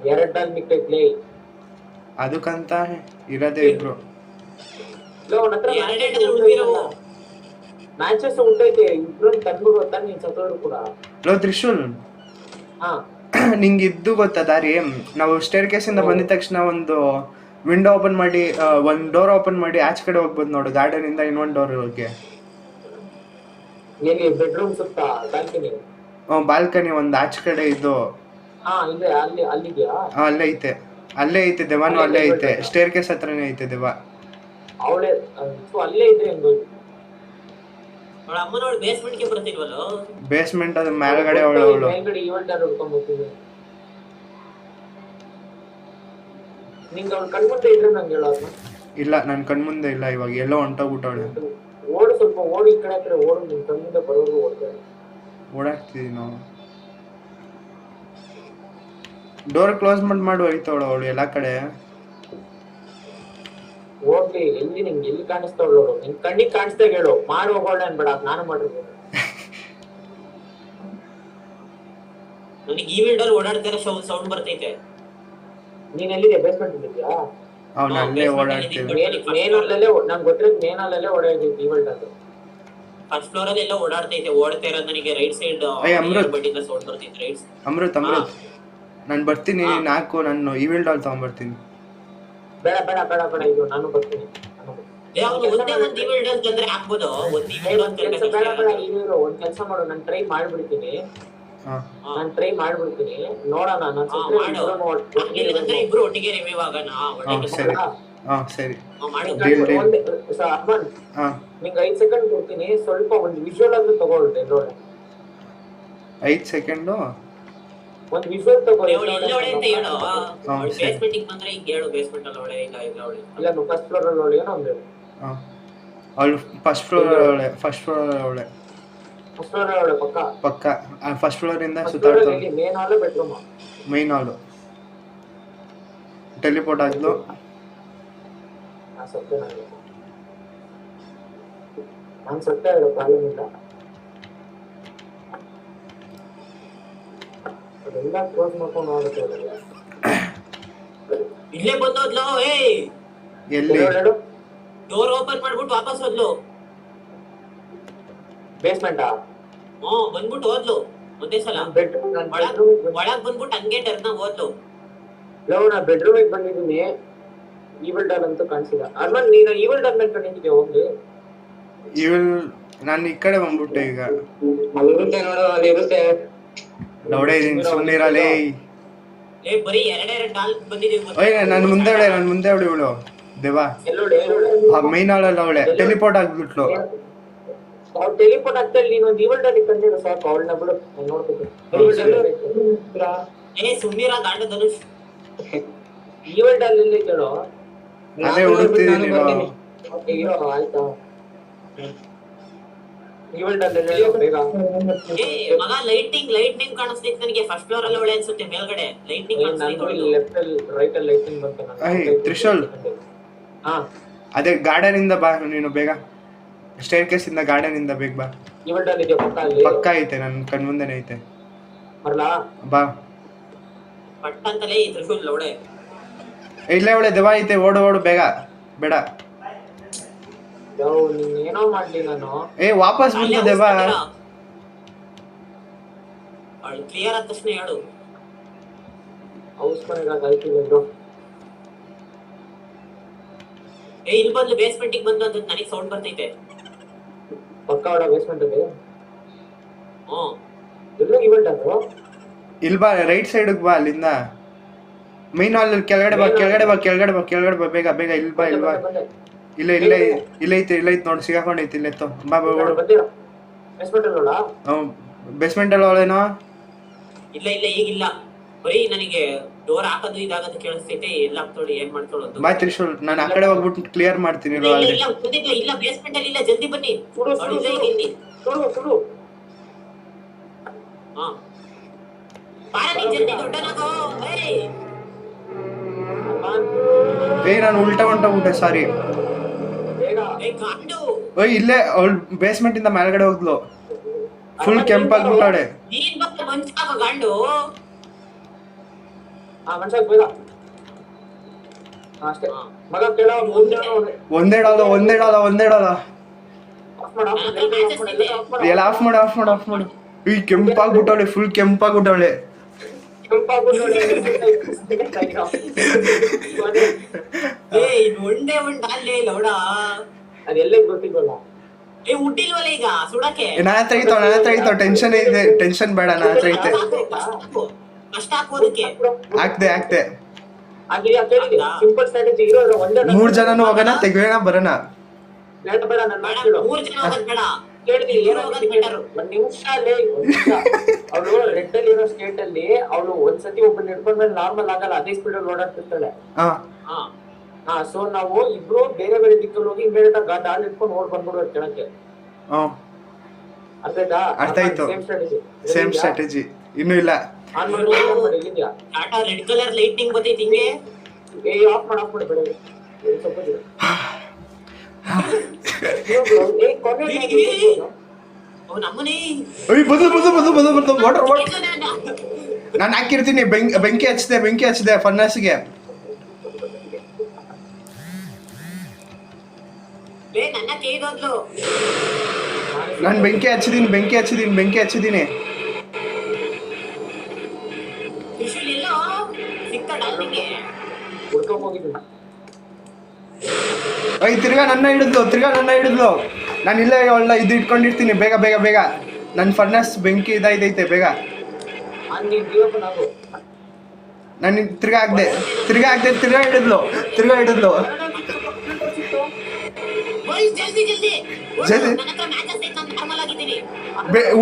2 ಬಾಲ್ ಮಿಕ್ಕೈತ್ಲೇ. ಅದಕ್ಕಂತ ಇರೋದೇ ಇಬ್ರು. ಲವ್ ಅವನ ಹತ್ರ ಎರಡೆರಡು ಉಳಿದಿರೋ ಮ್ಯಾಚಸ್ ಉಂಟೈತೆ. ಇಬ್ರು ತಂದ್ಬಿಡು ಅಂತ ನೀನ್ ಸತ್ತೋರು ಕೂಡ. ಲೋ ತ್ರಿಶೂಲ್, ಹಾ ನಿಂಗೆ ಇದ್ದು ಗೊತ್ತಾ ದಾರಿ? ನಾವು ಸ್ಟೇರ್ ಕೇಸಿಂದ ಬಂದಿದ ತಕ್ಷಣ ಒಂದು ವಿಂಡೋ ಓಪನ್ ಮಾಡಿ, ಒಂದು ಡೋರ್ ಓಪನ್ ಮಾಡಿ ಆಚೆ ಕಡೆ ಹೋಗ್ಬೋದು ನೋಡು, ಗಾರ್ಡನ್ ಇಂದ ಇನ್ನೊಂದು ಡೋರ್ ಹೋಗಿ. ಎಲ್ಲಿ? ಬೆಡ್ರೂಮ್ ಸುತ್ತ ಬಾಲ್ಕನಿ? ಬಾಲ್ಕನಿ ಒಂದು ಆಚೆ ಕಡೆ ಇದು. ಹಾ ಇದೆ, ಅಲ್ಲಿದ್ಯಾ? ಅಲ್ಲೇ ಐತೆ ದೆವಾನು, ಅಲ್ಲೇ ಐತೆ. ಸ್ಟೇರ್ ಕೇಸ್ ಹತ್ರನೇ ಐತೆ ದೆವ. ಅವಳೇ ಅಲ್ಲೇ ಇದ್ರೆ ಹೆಂಗೋ. ಅವಳ ಅಮ್ಮನವಳು ಬೇಸ್ಮೆಂಟ್ ಗೆ ಬರ್ತಿಲ್ವಲ್ಲ? ಬೇಸ್ಮೆಂಟ್ ಅದು ಮೇಲ್ಗಡೆ ಅವಳು. ಮೇಲ್ಗಡೆ ಈವೆಂಟ್ ಆರ್ ಹುಡ್ಕೊಂಡ್ ಹೋಗ್ತೀನಿ. ನಿಂಗೆ ಅವ್ಳು ಕಣ್ಮುಂದೆ ಇದ್ರೆ ನಂಗೆ ಹೇಳೋದು. ಇಲ್ಲ, ನನ್ನ ಕಣ್ಮುಂದೆ ಇಲ್ಲ, ಇವಾಗ ಎಲ್ಲೋ ಹೊಂಟೋಗ್ಬಿಟ್ಟವಳೆ. ಓಡು, ಸ್ವಲ್ಪ ಓಡಿ, ಈ ಕಡೆ ಹತ್ರ ಓಡು. ನಿನ್ ಕಣ್ಮುಂದೆ ಬರೋದು ಓಡ್ತಾರೆ. ಓಡಾಡ್ತಿದೀವಿ ನಾವು. ಡೋರ್ ಕ್ಲೋಸ್ ಮಾಡು ಹೋಯ್ತವಳು ಅವಳು ಎಲ್ಲಾ ಕಡೆ. ಹೋಗ್ಲಿ, ನಿಂಗೆ ಎಲ್ಲಿ ಕಾಣಿಸ್ತಾವಳು? ನಿನ್ ಕಣ್ಣಿಗೆ ಕಾಣಿಸ್ದಾಗ ಹೇಳು. ಮಾಡಿ ಹೋಗೋಣ ಅನ್ಬೇಡ, ನಾನು ಮಾಡಿರ್ಬೋದು. ನನಗೆ ಈ ವಿಂಡೋಲ್ ಓಡಾಡ್ತಿರೋ ಸೌಂಡ್ ಬರ್ತೈತೆ. ನೀನ್ ಎಲ್ಲಿದೆ? ಬೇಸ್ಮೆಂಟ್ ಇದ್ಯಾ? ಅವ್ನು ಅಲ್ಲೇ ಓಡಾಡ್ತಿದ್ದ. ಮೇನ್ ಅಲ್ಲೇ ನಂಗೆ ಗೊತ್ತಿರೋದು, ಮೇನ್ ಅಲ್ಲೇ ಓಡಾಡಿದ್ವಿ ಈವೆಂಟ್ ಅದು. ಫಸ್ಟ್ ಫ್ಲೋರ್ ಅಲ್ಲಿ ಎಲ್ಲ ಓಡಾಡ್ತೈತೆ. ಓಡ್ತಾ ಇರೋದು ನನಗೆ ರೈಟ್ ಸೈಡ್ ಬಡ್ಡಿಂದ ಸೌಂಡ್ ಬರ್ತೈತೆ. ರೈಟ್ ಅಮೃತ್ ನಾನು ಬರ್ತೀನಿ. ನಾಲ್ಕು ನಾನು ಈವಿಲ್ ಡಾಲ್ ತಗೊಂಡ್ಬರ್ತೀನಿ. ಬೇಡ ಇದು ನಾನು ಬರ್ತೀನಿ. ಒಂದೇ ಒಂದು ಈವೆಲ್ ಡಾಲ್ ತಂದ್ರೆ ಹಾಕ್ಬೋದು. ಒಂದು ಈವೆಲ್ ಡಾಲ್ ಒಂದ್ ಕೆಲಸ ಮಾಡು, ನಾನು ಟ್ರೈ ಮಾಡ್ಬಿಡ್ತೀನಿ. ನೋಡೋಣ. ಇಬ್ರು ಒಟ್ಟಿಗೆ ರಿವ್ಯೂ ಆಗೋಣ. ಸರಿ ನಿಂಗೆ 5 ಸೆಕೆಂಡ್ ಕೊಡ್ತೀನಿ. ಸ್ವಲ್ಪ ಒಂದು ವಿಜುವಲ್ ಆದ್ರೂ ತಗೊಳ್ತೆ ನೋಡಿ. 5 ಸೆಕೆಂಡು ಒಂದು ವಿಜುವಲ್ ತಗೊಳ್ಳಿ. ಬೇಸ್ಮೆಂಟ್ ಬಂದ್ರೆ ಈಗ ಹೇಳು. ಬೇಸ್ಮೆಂಟ್ ಅಲ್ಲಿ ಒಳ್ಳೆ ಇಲ್ಲ ಇಲ್ಲ, ಫಸ್ಟ್ ಫ್ಲೋರ್ ಅಲ್ಲಿ ಒಳ್ಳೆ ಏನೋ ಒಂದು. ಅವಳು ಫಸ್ಟ್ ಫ್ಲೋರ್ ಅವಳೆ. ಪಕ್ಕ ಫಸ್ಟ್ ಫ್ಲೋರ್ ಇಂದ ಸುತ್ತಾಡ್ತಾಳೆ. ಮೇನ್ ಹಾಲು ಟೆಲಿಪೋರ್ಟ್ ಆದ್ಲು. ನಾನು ಸತ್ಯ ಇರೋ ಪ್ರಾಬ್ಲಮ್ ಇಲ್ಲ. ಅದೆಲ್ಲ ಕ್ಲೋಸ್ ಮಾಡ್ಕೊಂಡು ಹೋಗುತ್ತೆ. ಇಲ್ಲೇ ಬಂದೋದ್ಲು. ಎಲ್ಲಿ? ಡೋರ್ ಓಪನ್ ಮಾಡ್ಬಿಟ್ಟು ವಾಪಸ್ ಹೋದ್ಲು. ಬೇಸ್ಮೆಂಟಾ? ಬಂದ್ಬಿಟ್ಟು ಹೋದ್ಲು ಒಂದೇ ಸಲ. ಒಳಗ್ ಬಂದ್ಬಿಟ್ಟು ಹಂಗೆ ಟರ್ನ್ ಹೋದ್ಲು. ನಾ ಬೆಡ್ರೂಮಿಗೆ ಬಂದಿದ್ದೀನಿ. ಈವೆಲ್ ಡಾಲ್ ಅಂತೂ ಕಾಣಿಸಿಲ್ಲ. ಅರ್ಮನ್, ನೀನು ಈವೆಲ್ ಡಾಲ್ ಮೇಲೆ ಕಂಡಿದ್ಯಾ? ಹೋಗಿ ನಾನು ಈ ಕಡೆ ಬಂದ್ಬಿಟ್ಟೆ ಈಗ. ಅಲ್ಲಿರುತ್ತೆ ನೋಡು, ಅಲ್ಲಿರುತ್ತೆ. ನೋಡೇ ಇದೀನಿ, ಸುಮ್ಮನಿರಲೇ. ಬರೀ ಎರಡೆರಡು ಡಾಲ್ ಬಂದಿದ್ದೀವಿ. ನನ್ನ ಮುಂದೆ ಅವಳು ಇವಳು ದೇವಾ. ಮೈನ್ ಹಾಲಲ್ಲಿ ಅವಳೆ ಟೆಲಿಪೋರ್ಟ್ ಆಗ್ಬಿಟ್ಲು. ಅವ್ರು ಟೆಲಿಪೋರ್ಟ್ ಆಗ್ತಾ ಇಲ್ಲ. ನೀನು ಒಂದು ಈವೆಲ್ ಡಾಲ್ ಕಂಡಿರೋ ಸಾಕು. ಅವಳನ್ನ ಬಿಡು, ನಾನು ನೋಡ್ತೀನಿ. ಸುಮ್ಮನಿರ ಗಾಂಡ ಧನುಷ್. ಈವೆಲ್ ಡಾಲ್ ಎಲ್ಲಿ ಕೇಳೋ? ಅದೇ ಹುಡುಕ್ತಿದ್ದೀನಿ. ಆಯ್ತಾ? ಈವೆಲ್ ಡಾಲ್ ಎಲ್ಲಿ ಬೇಗ. ಮಗ ಲೈಟ್ನಿಂಗ್ ಕಾಣಿಸ್ತೈತೆ ನನಗೆ. ಫಸ್ಟ್ ಫ್ಲೋರ್ ಅಲ್ಲಿ ಒಳ್ಳೆ ಅನ್ಸುತ್ತೆ. ಮೇಲ್ಗಡೆ ಲೈಟ್ನಿಂಗ್ ಕಾಣಿಸ್ತೈತೆ. ಲೆಫ್ಟ್ ಅಲ್ಲಿ ರೈಟ್ ಅಲ್ಲಿ ಲೈಟ್ನಿಂಗ್ ಬಂತು. ತ್ರಿಶೂಲ್, ಅದೇ ಗಾರ್ಡನ್ ಇಂದ ಬಾ ನೀನು ಬೇಗ. ಸ್ಟೇರ್ ಕೇಸ್ ಇಂದ ಗಾರ್ಡನ್ ಇಂದ ಬೇಗ ಬಾ. ಈವೆಲ್ ಡಾಲ್ ಇದೆ ಪಕ್ಕ ಐತೆ, ನನ್ನ ಕಣ್ಮುಂದೆನೇ ಐತೆ. ಬರ್ಲಾ? ಬಾ. ಪಟ್ಟಂತಲೇ ಈ ತ್ರಿಶೂಲ್ ಲೌಡೆ. ಇಲ್ಲೇ ಅವಳೆ ದೆವ್ವ ಐತೆ. ಓಡು ಬೇಗ. ಬೇಡ, ಏನೋ ಮಾಡ್ಲಿ ನಾನು. ವಾಪಸ್ ಬಂತು ದೆವ್ವ. ಅವಳು ಕ್ಲಿಯರ್ ಆದ ತಕ್ಷಣ ಹೇಳು. ಅವಸ್ಕೊಂಡು ಇಲ್ಲಿ ಬಂದು ಬೇಸ್ಮೆಂಟಿಗೆ ಬಂದು ಅಂತ ನನಗೆ ಸೌಂಡ್ ಬರ್ತೈತೆ. ಪಕ್ಕ ಹೊಡ ಬೇಸ್ಮೆಂಟ್ ಅಲ್ಲಿ ಹ್ಮ್ ಎಲ್ಲ ಇವೆಂಟ್ ಅದು. ಇಲ್ಲಿ ಬಾ, ರೈಟ್ ಸೈಡ್ಗೆ ಬಾ, ಅಲ್ಲಿಂದ ಮೈನ್ ಹಾಲ್ ಕೆಳಗಡೆ ಬಾ, ಕೆಳಗಡೆ ಬಾ, ಕೆಳಗಡೆ ಬಾ, ಕೆಳಗಡೆ ಬಾ, ಬೇಗ ಬೇಗ. ಇಲ್ಲಿ ಬಾ, ಇಲ್ಲಿ ಬಾ. ಇಲ್ಲ ಇಲ್ಲ ಇಲ್ಲ ಐತೆ, ಇಲ್ಲ ಐತೆ ನೋಡಿ, ಸಿಗಾಕೊಂಡೈತಿ. ಇಲ್ಲ ಎತ್ತು ಬಾ ಬಾ. ಬೇಸ್ಮೆಂಟ್ ಅಲ್ಲಿ ನೋಡ. ಬೇಸ್ಮೆಂಟ್ ಅಲ್ಲಿ ಅವಳೇನೋ. ಇಲ್ಲ ಇಲ್ಲ ಈಗಿಲ್ಲ, ಬರೀ ನನಗೆ ಡೋರ್ ಹಾಕೋದು ಇದಾಗದು ಕೇಳಿಸ್ತೈತೆ. ಎಲ್ಲ ನೋಡಿ ಏನ್ ಮಾಡ್ಕೊಳ್ಳೋದು. ಬಾ ತ್ರಿಶೂಲ್, ನಾನು ಆ ಕಡೆ ಹೋಗ್ಬಿಟ್ಟು ಕ್ಲಿಯರ್ ಮಾಡ್ತೀನಿ. ಇಲ್ಲ ಇಲ್ಲ ಬೇಸ್ಮೆಂಟ್ ಅಲ್ಲಿ ಇಲ್ಲ, ಜಲ್ದಿ ಬನ್ನಿ. ಸುಡು ಹಾ ಬಾರ ನೀ ಜಲ್ದಿ ದೊಡ್ಡನಾಗೋ. ನಾನು ಉಲ್ಟಾ ಹೊಂಟೋಗ್ಬಿಟ್ಟೆ, ಸಾರಿ. ಕಾಂಡು ಓಯ್ ಇಲ್ಲೇ ಅವಳು ಬೇಸ್ಮೆಂಟ್ ಇಂದ ಮೇಲ್ಗಡೆ ಹೋಗ್ಲು, ಫುಲ್ ಕೆಂಪಾಗ್ಬಿಟ್ಟಾಳೆ. ನೀನ್ ಬಂದು ಮಂಚಾಗ ಗಂಡು ಅಷ್ಟೇ ಮಗ ಕೇಳ ಒಂದೇ ಡಾಲ. ಎಲ್ಲ ಆಫ್ ಮಾಡು. ಈ ಕೆಂಪಾಗ್ಬಿಟ್ಟವಳೆ, ಫುಲ್ ಕೆಂಪಾಗ್ಬಿಟ್ಟವಳೆ. ಒಂದೇ ಒಂದ್ ಅಲ್ಲೇ ಲೌಡ ಅದೆಲ್ಲ ಗೊತ್ತಿಲ್ವಲ್ಲ. ಹುಟ್ಟಿಲ್ವಲ್ಲ ಈಗ ಸುಡಕ್ಕೆ. ನನ್ನ ಹತ್ರ ಐತೋ ಟೆನ್ಷನ್ ಇದೆ, ಟೆನ್ಷನ್ ಬೇಡ. ನನ್ನ ಹತ್ರ ಐತೆ, ಕಷ್ಟ ಹಾಕೋದಕ್ಕೆ. ಹಾಕ್ದೆ. ಸಿಂಪಲ್ ಸ್ಟ್ರಾಟಜಿ ಇರೋ ಒಂದೇ 3 ಜನನು ಹೋಗೋಣ, ತೆಗಿಯೋಣ, ಬರೋಣ. ಬೇಡ ಬೇಡ ನನ್ನ ಮಾತು 3 ಜನ ಹೋಗೋದ್ ಬೇಡ. ಕೇಳಿದೀನಿ ಏನೋ ಒಂದ್ ನಿಮಿಷ ಅಲ್ಲೇ ಅವಳು ರೆಡ್ ಅಲ್ಲಿ ಇರೋ ಸ್ಟೇಟ್ ಅಲ್ಲಿ ಅವಳು ಒಂದ್ಸತಿ ಒಬ್ಬ ಹಿಡ್ಕೊಂಡ್ಮೇಲೆ ನಾರ್ಮಲ್ ಆಗಲ್ಲ, ಅದೇ ಸ್ಪೀಡ್ ಅಲ್ಲಿ ಓಡಾಡ್ತಿರ್ತಾಳೆ. ಸೊ ನಾವು ಇಬ್ರು ಬೇರೆ ಬೇರೆ ದಿಕ್ಕಲ್ಲಿ ಹೋಗಿ ಬೇರೆ ಗಾಡಿ ಇಟ್ಕೊಂಡು ಓಡ್ ಬಂದ್ಬಿಡೋದು ಕೆಳಕ್ಕೆ. ಅರ್ಥ ಆಯ್ತು. ಸೇಮ್ ಸ್ಟ್ರಾಟಜಿ ಇನ್ನೂ ಇಲ್ಲ. ಆನ್ ಮಾಡಿ ಇಲ್ಲಿದ್ಯಾ ಟಾಟಾ ರೆಡ್ ಕಲರ್ ಲೈಟಿಂಗ್ ಬರ್ತೈತಿ ಹಿಂಗೆ. ಆಫ್ ಮಾಡಿ ಬೇಡ ಸ್ವಲ್ಪ ನಾನು ಹಾಕಿರ್ತೀನಿ. ಬೆಂಕಿ ಹಚ್ಚಿದೆ ಫರ್ನಾಸ್ಗೆ. ನಾನು ಬೆಂಕಿ ಹಚ್ಚಿದೀನಿ. ತಿರ್ಗಾ ನನ್ನ ಹಿಡಿದ್ಲು. ನಾನು ಇಲ್ಲೇ ಅವಳ ಇದು ಇಟ್ಕೊಂಡಿರ್ತೀನಿ. ಬೇಗ ನನ್ನ ಫರ್ನಾಸ್ ಬೆಂಕಿ ಇದಾಯ್ತೈತೆ. ಬೇಗ ನಾನು ತಿರ್ಗಾ ಹಿಡಿದ್ಲು.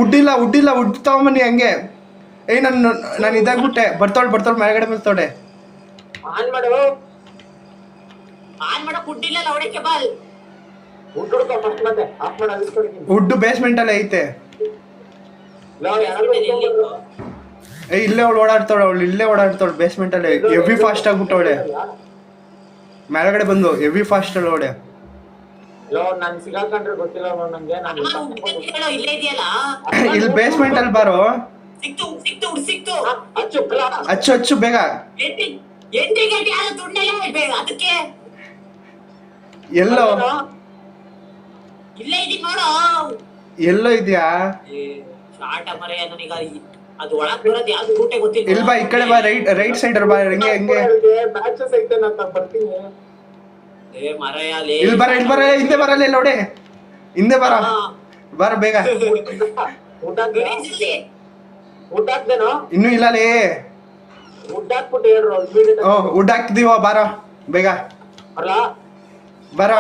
ಉಡ್ಡಿಲ್ಲ ಉಡ್ ತಗೊಂಬನ್ನಿ ಹಂಗೆ. ನಾನು ಇದಾಗ್ಬಿಟ್ಟೆ. ಬರ್ತಾಳೆ ಮೇಲ್ಗಡೆ ಬರ್ತಾಳೆ. ಉಡ್ಡು ಬೇಸ್ಮೆಂಟ್ ಅಲ್ಲೇ ಐತೆ. ಇಲ್ಲೇ ಅವಳು ಓಡಾಡ್ತಾಳೆ ಬೇಸ್ಮೆಂಟ್ ಅಲ್ಲಿ. ಹೆವಿ ಫಾಸ್ಟ್ ಆಗ್ಬಿಟ್ಟವಳೆ. ಮೇಲ್ಗಡೆ ಬಂದು ಹೆವಿ ಫಾಸ್ಟ್ ಅಲ್ಲಿ ಓಡೆ. ಇಲ್ಲಿ ಬೇಸ್ಮೆಂಟ್ ಅಲ್ಲಿ ಬಾರೋ. ಹಚ್ಚು ಬೇಗ. ಎಲ್ಲೋ ಇದೆಯಾ? ಇಲ್ಲಿ ಬಾ, ಈ ಕಡೆ ಬಾ, ರೈಟ್ ಸೈಡ್ ಬಾ. ಹಂಗೆ ಇಲ್ಲಿ ಬರ ಹಿಂದೆ ಬರಲ್ಲ. ನೋಡೆ ಹಿಂದೆ ಬರ ಬೇಗ. ಇನ್ನೂ ಇಲ್ಲ. ವುಡ್ ಹಾಕ್ತಿದೀವ, ಬಾರ ಬೇಗ ಬರ.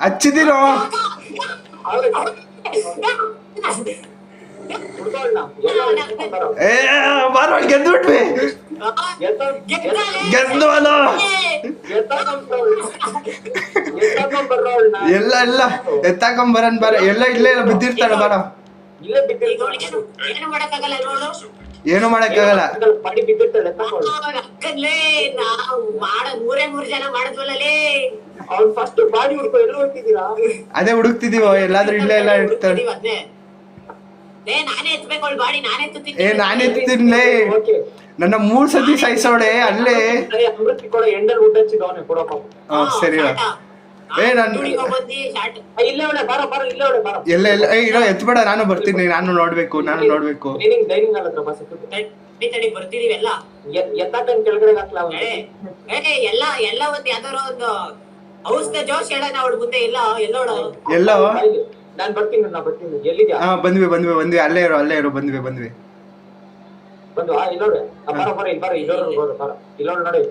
ಹಚ್ಚಿದೀರೋ? ಬಾರ, ಗೆದ್ಬಿಟ್ವಿ. ಎಲ್ಲ ಎತ್ತಾಕೊಂಬರನ್ ಬಾರ. ಎಲ್ಲ ಇಲ್ಲೇ ಬಿದ್ದಿರ್ತಾಳೆ. ಬಾರ. ಏನು ಮಾಡಕ್ಕಾಗಲ್ಲ. ಅದೇ ಹುಡುಕ್ತಿದೀವ. ಎಲ್ಲಾದ್ರೂ ಇಲ್ಲೇ ಎಲ್ಲ ಇರ್ತಾಳೆ. ನಾನೇ ಎತ್ತೀನಿ. ನನ್ನ 3 ಸತಿ ಸಾಯಿಸೋಡೆ ಅಲ್ಲೇ. ಸರಿ ಬಂದಿ ಶಾರ್ಟ್ ಇಲ್ಲೇ ಅವಳೆ ಬಾರ ಬಾರ ಇಲ್ಲೇ ಅವಳೆ ಬಾರ ಎಲ್ಲ ಇರೋ ಎತ್ಬೇಡ, ನಾನು ಬರ್ತೀನಿ, ನಾನು ನೋಡ್ಬೇಕು. ಡೈನಿಂಗ್ ಹಾಲ್ ಹತ್ರ ಬಸ್ ತಡಿ ಬರ್ತಿದೀವಿ ಎಲ್ಲ. ಎತ್ತಾಕಂಡ್ ಕೆಳಗಡೆ ಹಾಕ್ಲಾ ಎಲ್ಲ ಒಂದ್ ಯಾವ್ದಾರ ಒಂದು ಔಷಧ ಜೋಶ್ ಹೇಳೋಣ ಅವಳ ಮುಂದೆ. ಎಲ್ಲೋಡು ಎಲ್ಲೋ ನಾನ್ ಬರ್ತೀನಿ ಎಲ್ಲಿದ್ಯಾ? ಬಂದ್ವಿ ಅಲ್ಲೇ ಇರೋ ಬಂದ್ವಿ ಬಂದು ಇಲ್ಲೋಡೆ ಬರ ಇಲ್ಲೋಡ್ ನೋಡಿ.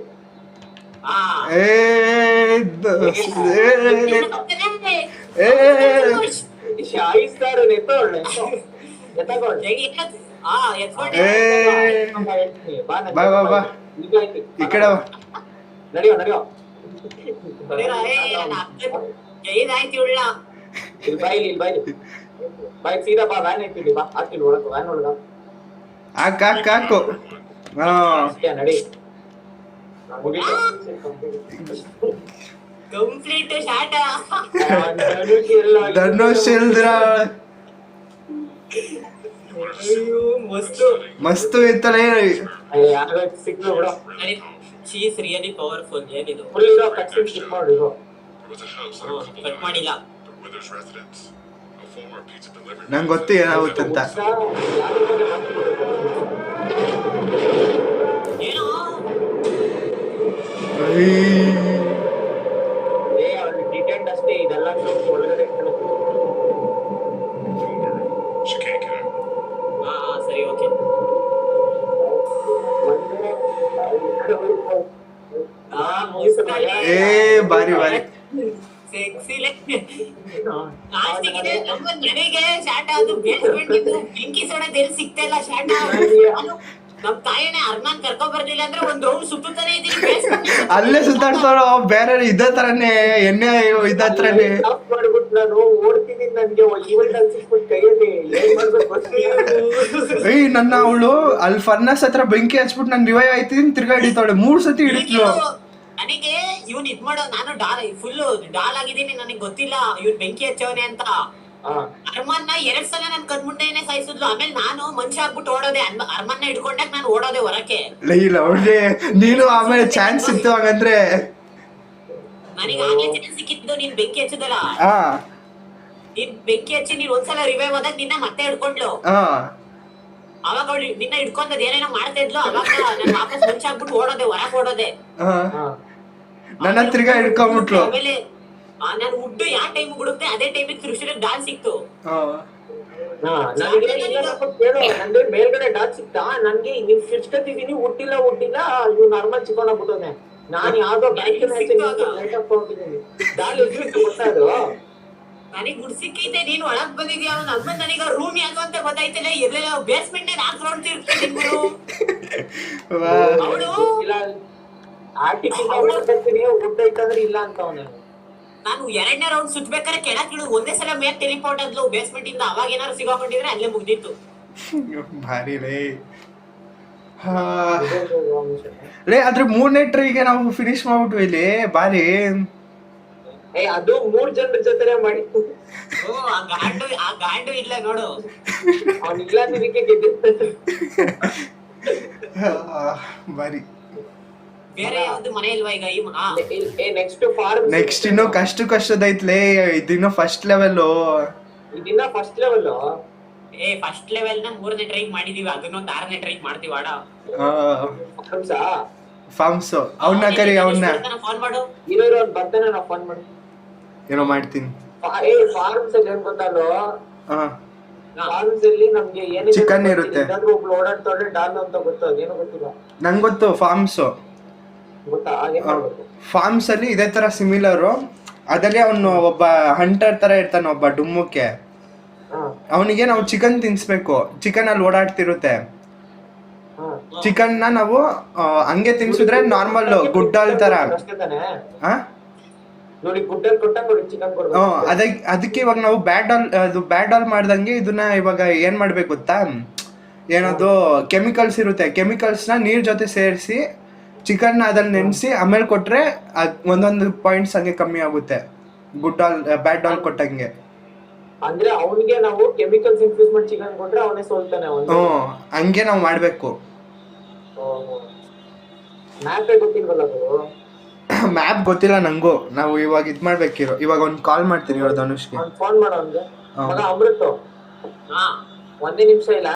ಶಾಯಿಸ್ತಾರೆ ಬಾ ಈ ಕಡೆ ನಡಿಯೋ ಇಲ್ಲಿ ಬಾಯ್ ಸೀದಾ ಬಾ. ವ್ಯಾನ್ ಐತಿ ಬಾ, ಹಾಕಿಲ್ ಒಳಗ ವ್ಯಾನ್ ಒಳಗ ಹಾಕು. ನಡಿ ಕಂಪ್ಲೀಟ್ ಶಾರ್ಟ್ ಧನುಷ್ ಇಲ್ದ್ರ ಮಸ್ತು ಇತ್ತಲೇ. ಸಿಕ್ಲು ಬಿಡು. She is really powerful. ಏನಿದು ಫುಲ್ ಇರೋ ಕಟ್ ಸ್ಕಿಪ್ ಮಾಡು. ಕಟ್ ಮಾಡಿಲ್ಲ. ನಂಗೆ ಗೊತ್ತು ಏನಾಗುತ್ತಂತ. ಏನೋ ಡಿಟೆಂಟ್ ಅಷ್ಟೇ, ಇದೆಲ್ಲ ಒಳಗಡೆ ಸರಿ ಓಕೆ. ಬಾರಿ ನನಗೆ ಶಾಟ ಅದು ಬೆಂಕಿ ಸೋಡದಲ್ಲಿ ಸಿಗ್ತಾ ಇಲ್ಲ ಶಾಟ. ನಮ್ ತಾಯಿನೇ ಅರ್ಮಾನ್ ಕರ್ಕೊಂಡ್ ಬರ್ಲಿಲ್ಲ ಅಂದ್ರೆ ಒಂದ್ ರೌಂಡ್ ಸುತ್ತಾನೆ ಇದೀನಿ. ಅಲ್ಲೇ ಸುತ್ತಾಡ್ತಾರೋ ಬೇರೆ ಇದೇ ತರನೇ ಎಣ್ಣೆ ಇದೇ ತರನೇ ಮಾಡ್ಬಿಟ್ಟು ನಾನು ಓಡ್ತೀನಿ. ನನ್ಗೆ ಕೈಯಲ್ಲಿ ನನ್ನ ಅವಳು ಅಲ್ಲಿ ಫರ್ನಸ್ ಹತ್ರ ಬೆಂಕಿ ಹಚ್ಬಿಟ್ಟು ನನ್ ರಿವೈವ್ ಆಯ್ತಿದ್ದೀನಿ, ತಿರ್ಗಾ ಹಿಡಿತಾವಳೆ 3 ಸತಿ ಹಿಡಿದ್ಲು. ನನಗೆ ಇವ್ನ್ ಇದ್ ಮಾಡೋ, ನಾನು ಫುಲ್ ಡಾಲ್ ಆಗಿದ್ದೀನಿ, ನನಗೆ ಗೊತ್ತಿಲ್ಲ ಇವ್ನ್ ಬೆಂಕಿ ಹಚ್ಚವನೆ ಅಂತ. ಅರ್ಮಾನ್ನ 2 ಸಲ ನನ್ ಕಣ್ಮುಂಡೆನೆ ಸಾಯಿಸಿದ್ಲು. ಆಮೇಲೆ ನಾನು ಮನುಷ್ಯ ಆಗ್ಬಿಟ್ಟು ಓಡೋದೆ. ಅರ್ಮಾನ್ನ ಹಿಡ್ಕೊಂಡಾಗ ನಾನು ಓಡೋದೆ ಹೊರಕ್ಕೆ. ಇಲ್ಲ ಅವ್ರಿಗೆ ನೀನು ಆಮೇಲೆ ಚಾನ್ಸ್ ಸಿಕ್ತು ಹಾಗಂದ್ರೆ. ನನಗೆ ಆಗ್ಲೇ ಚಾನ್ಸ್ ಸಿಕ್ಕಿದ್ದು. ನೀನ್ ಬೆಂಕಿ ಹಚ್ಚದಲ್ಲ, ನೀನ್ ಬೆಂಕಿ ಹಚ್ಚಿ ನೀನ್ ಒಂದ್ಸಲ ರಿವೈವ್ ಆದಾಗ ನಿನ್ನ ಮತ್ತೆ ಹಿಡ್ಕೊಂಡ್ಲು. ಅವಾಗ ಅವಳು ನಿನ್ನ ಹಿಡ್ಕೊಂಡದ್ ಏನೇನೋ ಮಾಡ್ತಾ ಇದ್ಲು. ಅವಾಗ ನಾನು ವಾಪಸ್ ಮನುಷ್ಯ ಆಗ್ಬಿಟ್ಟು ಓಡೋದೆ, ಹೊರಗೆ ಓಡೋದೆ. ನನ್ನ ತಿರ್ಗಾ ಹಿಡ್ಕೊಂಡ್ಬಿಟ್ಲು. ಆಮೇಲೆ ನಾನು ಉಡ್ಡು ಯಾವ ಟೈಮ್ ಬಿಡುತ್ತೆ ಅದೇ ಟೈಮಿಗೆ ತ್ರಿಶೂಲಿಗೆ ಡಾಲ್ ಸಿಕ್ತು. ನಂಗೆ ಮೇಲ್ಗಡೆ ಡಾಲ್ ಸಿಕ್ತಾ, ನನ್ಗೆ ನೀವು ಫಿರ್ಸ್ಕತ್ತಿದೀನಿ, ಹುಟ್ಟಿಲ್ಲ ಇವ್ ನಾರ್ಮಲ್ ಚಿಕನ್ ಆಗ್ಬಿಟ್ಟೋನೆ. ನಾನ್ ಯಾವ್ದೋ ಬ್ಯಾಂಕ್ ಡಾಲ್ ಎದ್ಬಿಟ್ಟು ಗೊತ್ತಾದ್ರು. ನನಗ್ ಗುಡ್ ಸಿಕ್ಕೈತೆ, ನೀನ್ ಒಳಗ್ ಬಂದಿದ್ಯಾ. ಅವ್ನ ಹಸ್ಬೆಂಡ್ ನನಗ ರೂಮ್ ಯಾವ್ದು ಅಂತ ಗೊತ್ತಾಯ್ತಿಲ್ಲ. ಇರ್ಲಿಲ್ಲ ಬೇಸ್ಮೆಂಟ್ 4 ರೌಂಡ್ ತಿರ್ತೀನಿ. ಅವಳು ಊಟೈತಂದ್ರೆ ಇಲ್ಲ ಅಂತ ಅವನು. ನಾನು 2ನೇ ರೌಂಡ್ ಸುತ್ಬೇಕಾದ್ರೆ ಕೆಳಕ್ ಇಳಿದು ಒಂದೇ ಸಲ ಮೇಲೆ ಟೆಲಿಪೋರ್ಟ್ ಆದ್ಲು ಬೇಸ್ಮೆಂಟ್ ಇಂದ. ಅವಾಗ ಏನಾದ್ರು ಸಿಗಾಕೊಂಡಿದ್ರೆ ಅಲ್ಲೇ ಮುಗ್ದಿತ್ತು. ಭಾರಿ ಲೇ ಅದ್ರ 3ನೇ ಟ್ರೈಗೆ ನಾವು ಫಿನಿಶ್ ಮಾಡ್ಬಿಟ್ವಿ ಇಲ್ಲಿ. ಬಾರಿ ಅದು 3 ಜನರ ಜೊತೆ ಮಾಡಿತ್ತು. ಆ ಗಾಂಡು ಇಲ್ಲ ನೋಡು, ಅವ್ನು ಇಲ್ಲ ನಿನಗೆ ಗೆದ್ದಿರ್ತಾನೆ. ಬಾರಿ. ಬೇರೆ ಯಾವ್ದು ಮನೆ ಇಲ್ವಾ ಈಗ? ನೆಕ್ಸ್ಟ್ ಇನ್ನು ಕಷ್ಟದೈತ್ಲೇ. ಇದಿನ್ನು ಫಸ್ಟ್ ಲೆವೆಲ್. ಇದಿನ್ನ ಫಸ್ಟ್ ಲೆವೆಲ್. ಫಸ್ಟ್ ಲೆವೆಲ್ ನ 3ನೇ ಟ್ರೈ ಮಾಡಿದೀವಿ, ಅದನ್ನೊಂದು 6ನೇ ಟ್ರೈ ಮಾಡ್ತೀವಿ. ಆಡ ಫಾರ್ಮ್ಸ್ ಅವನ್ನ ಕರಿ, ಅವನ್ನ ಫೋನ್ ಮಾಡು. ಇರೋ ಬರ್ತಾನೆ, ನಾವು ಫೋನ್ ಮಾಡಿ ಏನೋ ಮಾಡ್ತೀನಿ. ಫಾರ್ಮ್ಸ್ ಅಲ್ಲಿ ಏನ್ ಗೊತ್ತಲ್ಲ, ಫಾರ್ಮ್ಸ್ ಅಲ್ಲಿ ನಮ್ಗೆ ಏನಿದೆ ಚಿಕನ್ ಇರುತ್ತೆ. ಒಬ್ಳು ಓಡಾಡ್ತಾಳೆ ಡಾಲ್ ಅಂತ ಗೊತ್ತು, ಅದೇನೋ ಗೊತ್ತಿಲ್ಲ ನಂಗೆ ಗೊತ್ತು. ಫಾರ್ಮ್ಸ್ ಗೊತ್ತಾ? ಫಾರ್ಮ್ಸ್ ಅಲ್ಲಿ ಇದೇ ತರ ಸಿಮಿಲರು. ಅದಲ್ಲಿ ಅವನು ಒಬ್ಬ ಹಂಟರ್ ತರ ಇರ್ತಾನೆ, ಒಬ್ಬ ಡುಮ್ಮಕ್ಕೆ. ಅವನಿಗೆ ನಾವು ಚಿಕನ್ ತಿನ್ಸ್ಬೇಕು. ಚಿಕನ್ ಅಲ್ಲಿ ಓಡಾಡ್ತಿರುತ್ತೆ. ಚಿಕನ್ ನ ನಾವು ಹಂಗೆ ತಿನ್ಸಿದ್ರೆ ನಾರ್ಮಲ್ ಗುಡ್ಡಲ್ ತರ. ಅದಕ್ಕೆ ಇವಾಗ ನಾವು ಬ್ಯಾಡ್ ಡಾಲ್ ಮಾಡ್ದಂಗೆ ಇದನ್ನ ಇವಾಗ ಏನ್ ಮಾಡ್ಬೇಕು ಗೊತ್ತಾ? ಏನದು ಕೆಮಿಕಲ್ಸ್ ಇರುತ್ತೆ. ಕೆಮಿಕಲ್ಸ್ ನ ನೀರ್ ಜೊತೆ ಸೇರಿಸಿ ಚಿಕನ್ ಅದ್ರಲ್ಲಿ ನೆನೆಸಿ ಆಮೇಲೆ ಕೊಟ್ರೆ ಒಂದೊಂದು ಪಾಯಿಂಟ್ಸ್ ಹಂಗೆ ಕಮ್ಮಿ ಆಗುತ್ತೆ. ಬ್ಯಾಡ್ ಡಾಲ್ ಕೊಟ್ಟಂಗೆ. ಅಂದ್ರೆ ಅವನಿಗೆ ನಾವು ಕೆಮಿಕಲ್ಸ್ ಇನ್ಫ್ಯೂಸ್ ಮಾಡಿ ಚಿಕನ್ ಕೊಟ್ರೆ ಅವನೇ ಸೋಲ್ತಾನೆ. ಹಂಗೆ ನಾವು ಮಾಡ್ಬೇಕು. ಮ್ಯಾಪೇ ಗೊತ್ತಿಲ್ವಲ್ಲ ಅದು. ಮ್ಯಾಪ್ ಗೊತ್ತಿಲ್ಲ ನಂಗೂ. ನಾವು ಇವಾಗ ಇದ್ ಮಾಡ್ಬೇಕಿರೋ. ಇವಾಗ ಒಂದು ಕಾಲ್ ಮಾಡ್ತೀನಿ ಇವ್ರು ಧನುಷ್ಗೆ. ಫೋನ್ ಮಾಡೋ ಅವ್ನ್ಗೆ. ಮಗ ಅಮೃತ್, ಹಾ ಒಂದೇ ನಿಮಿಷ ಇಲ್ಲ.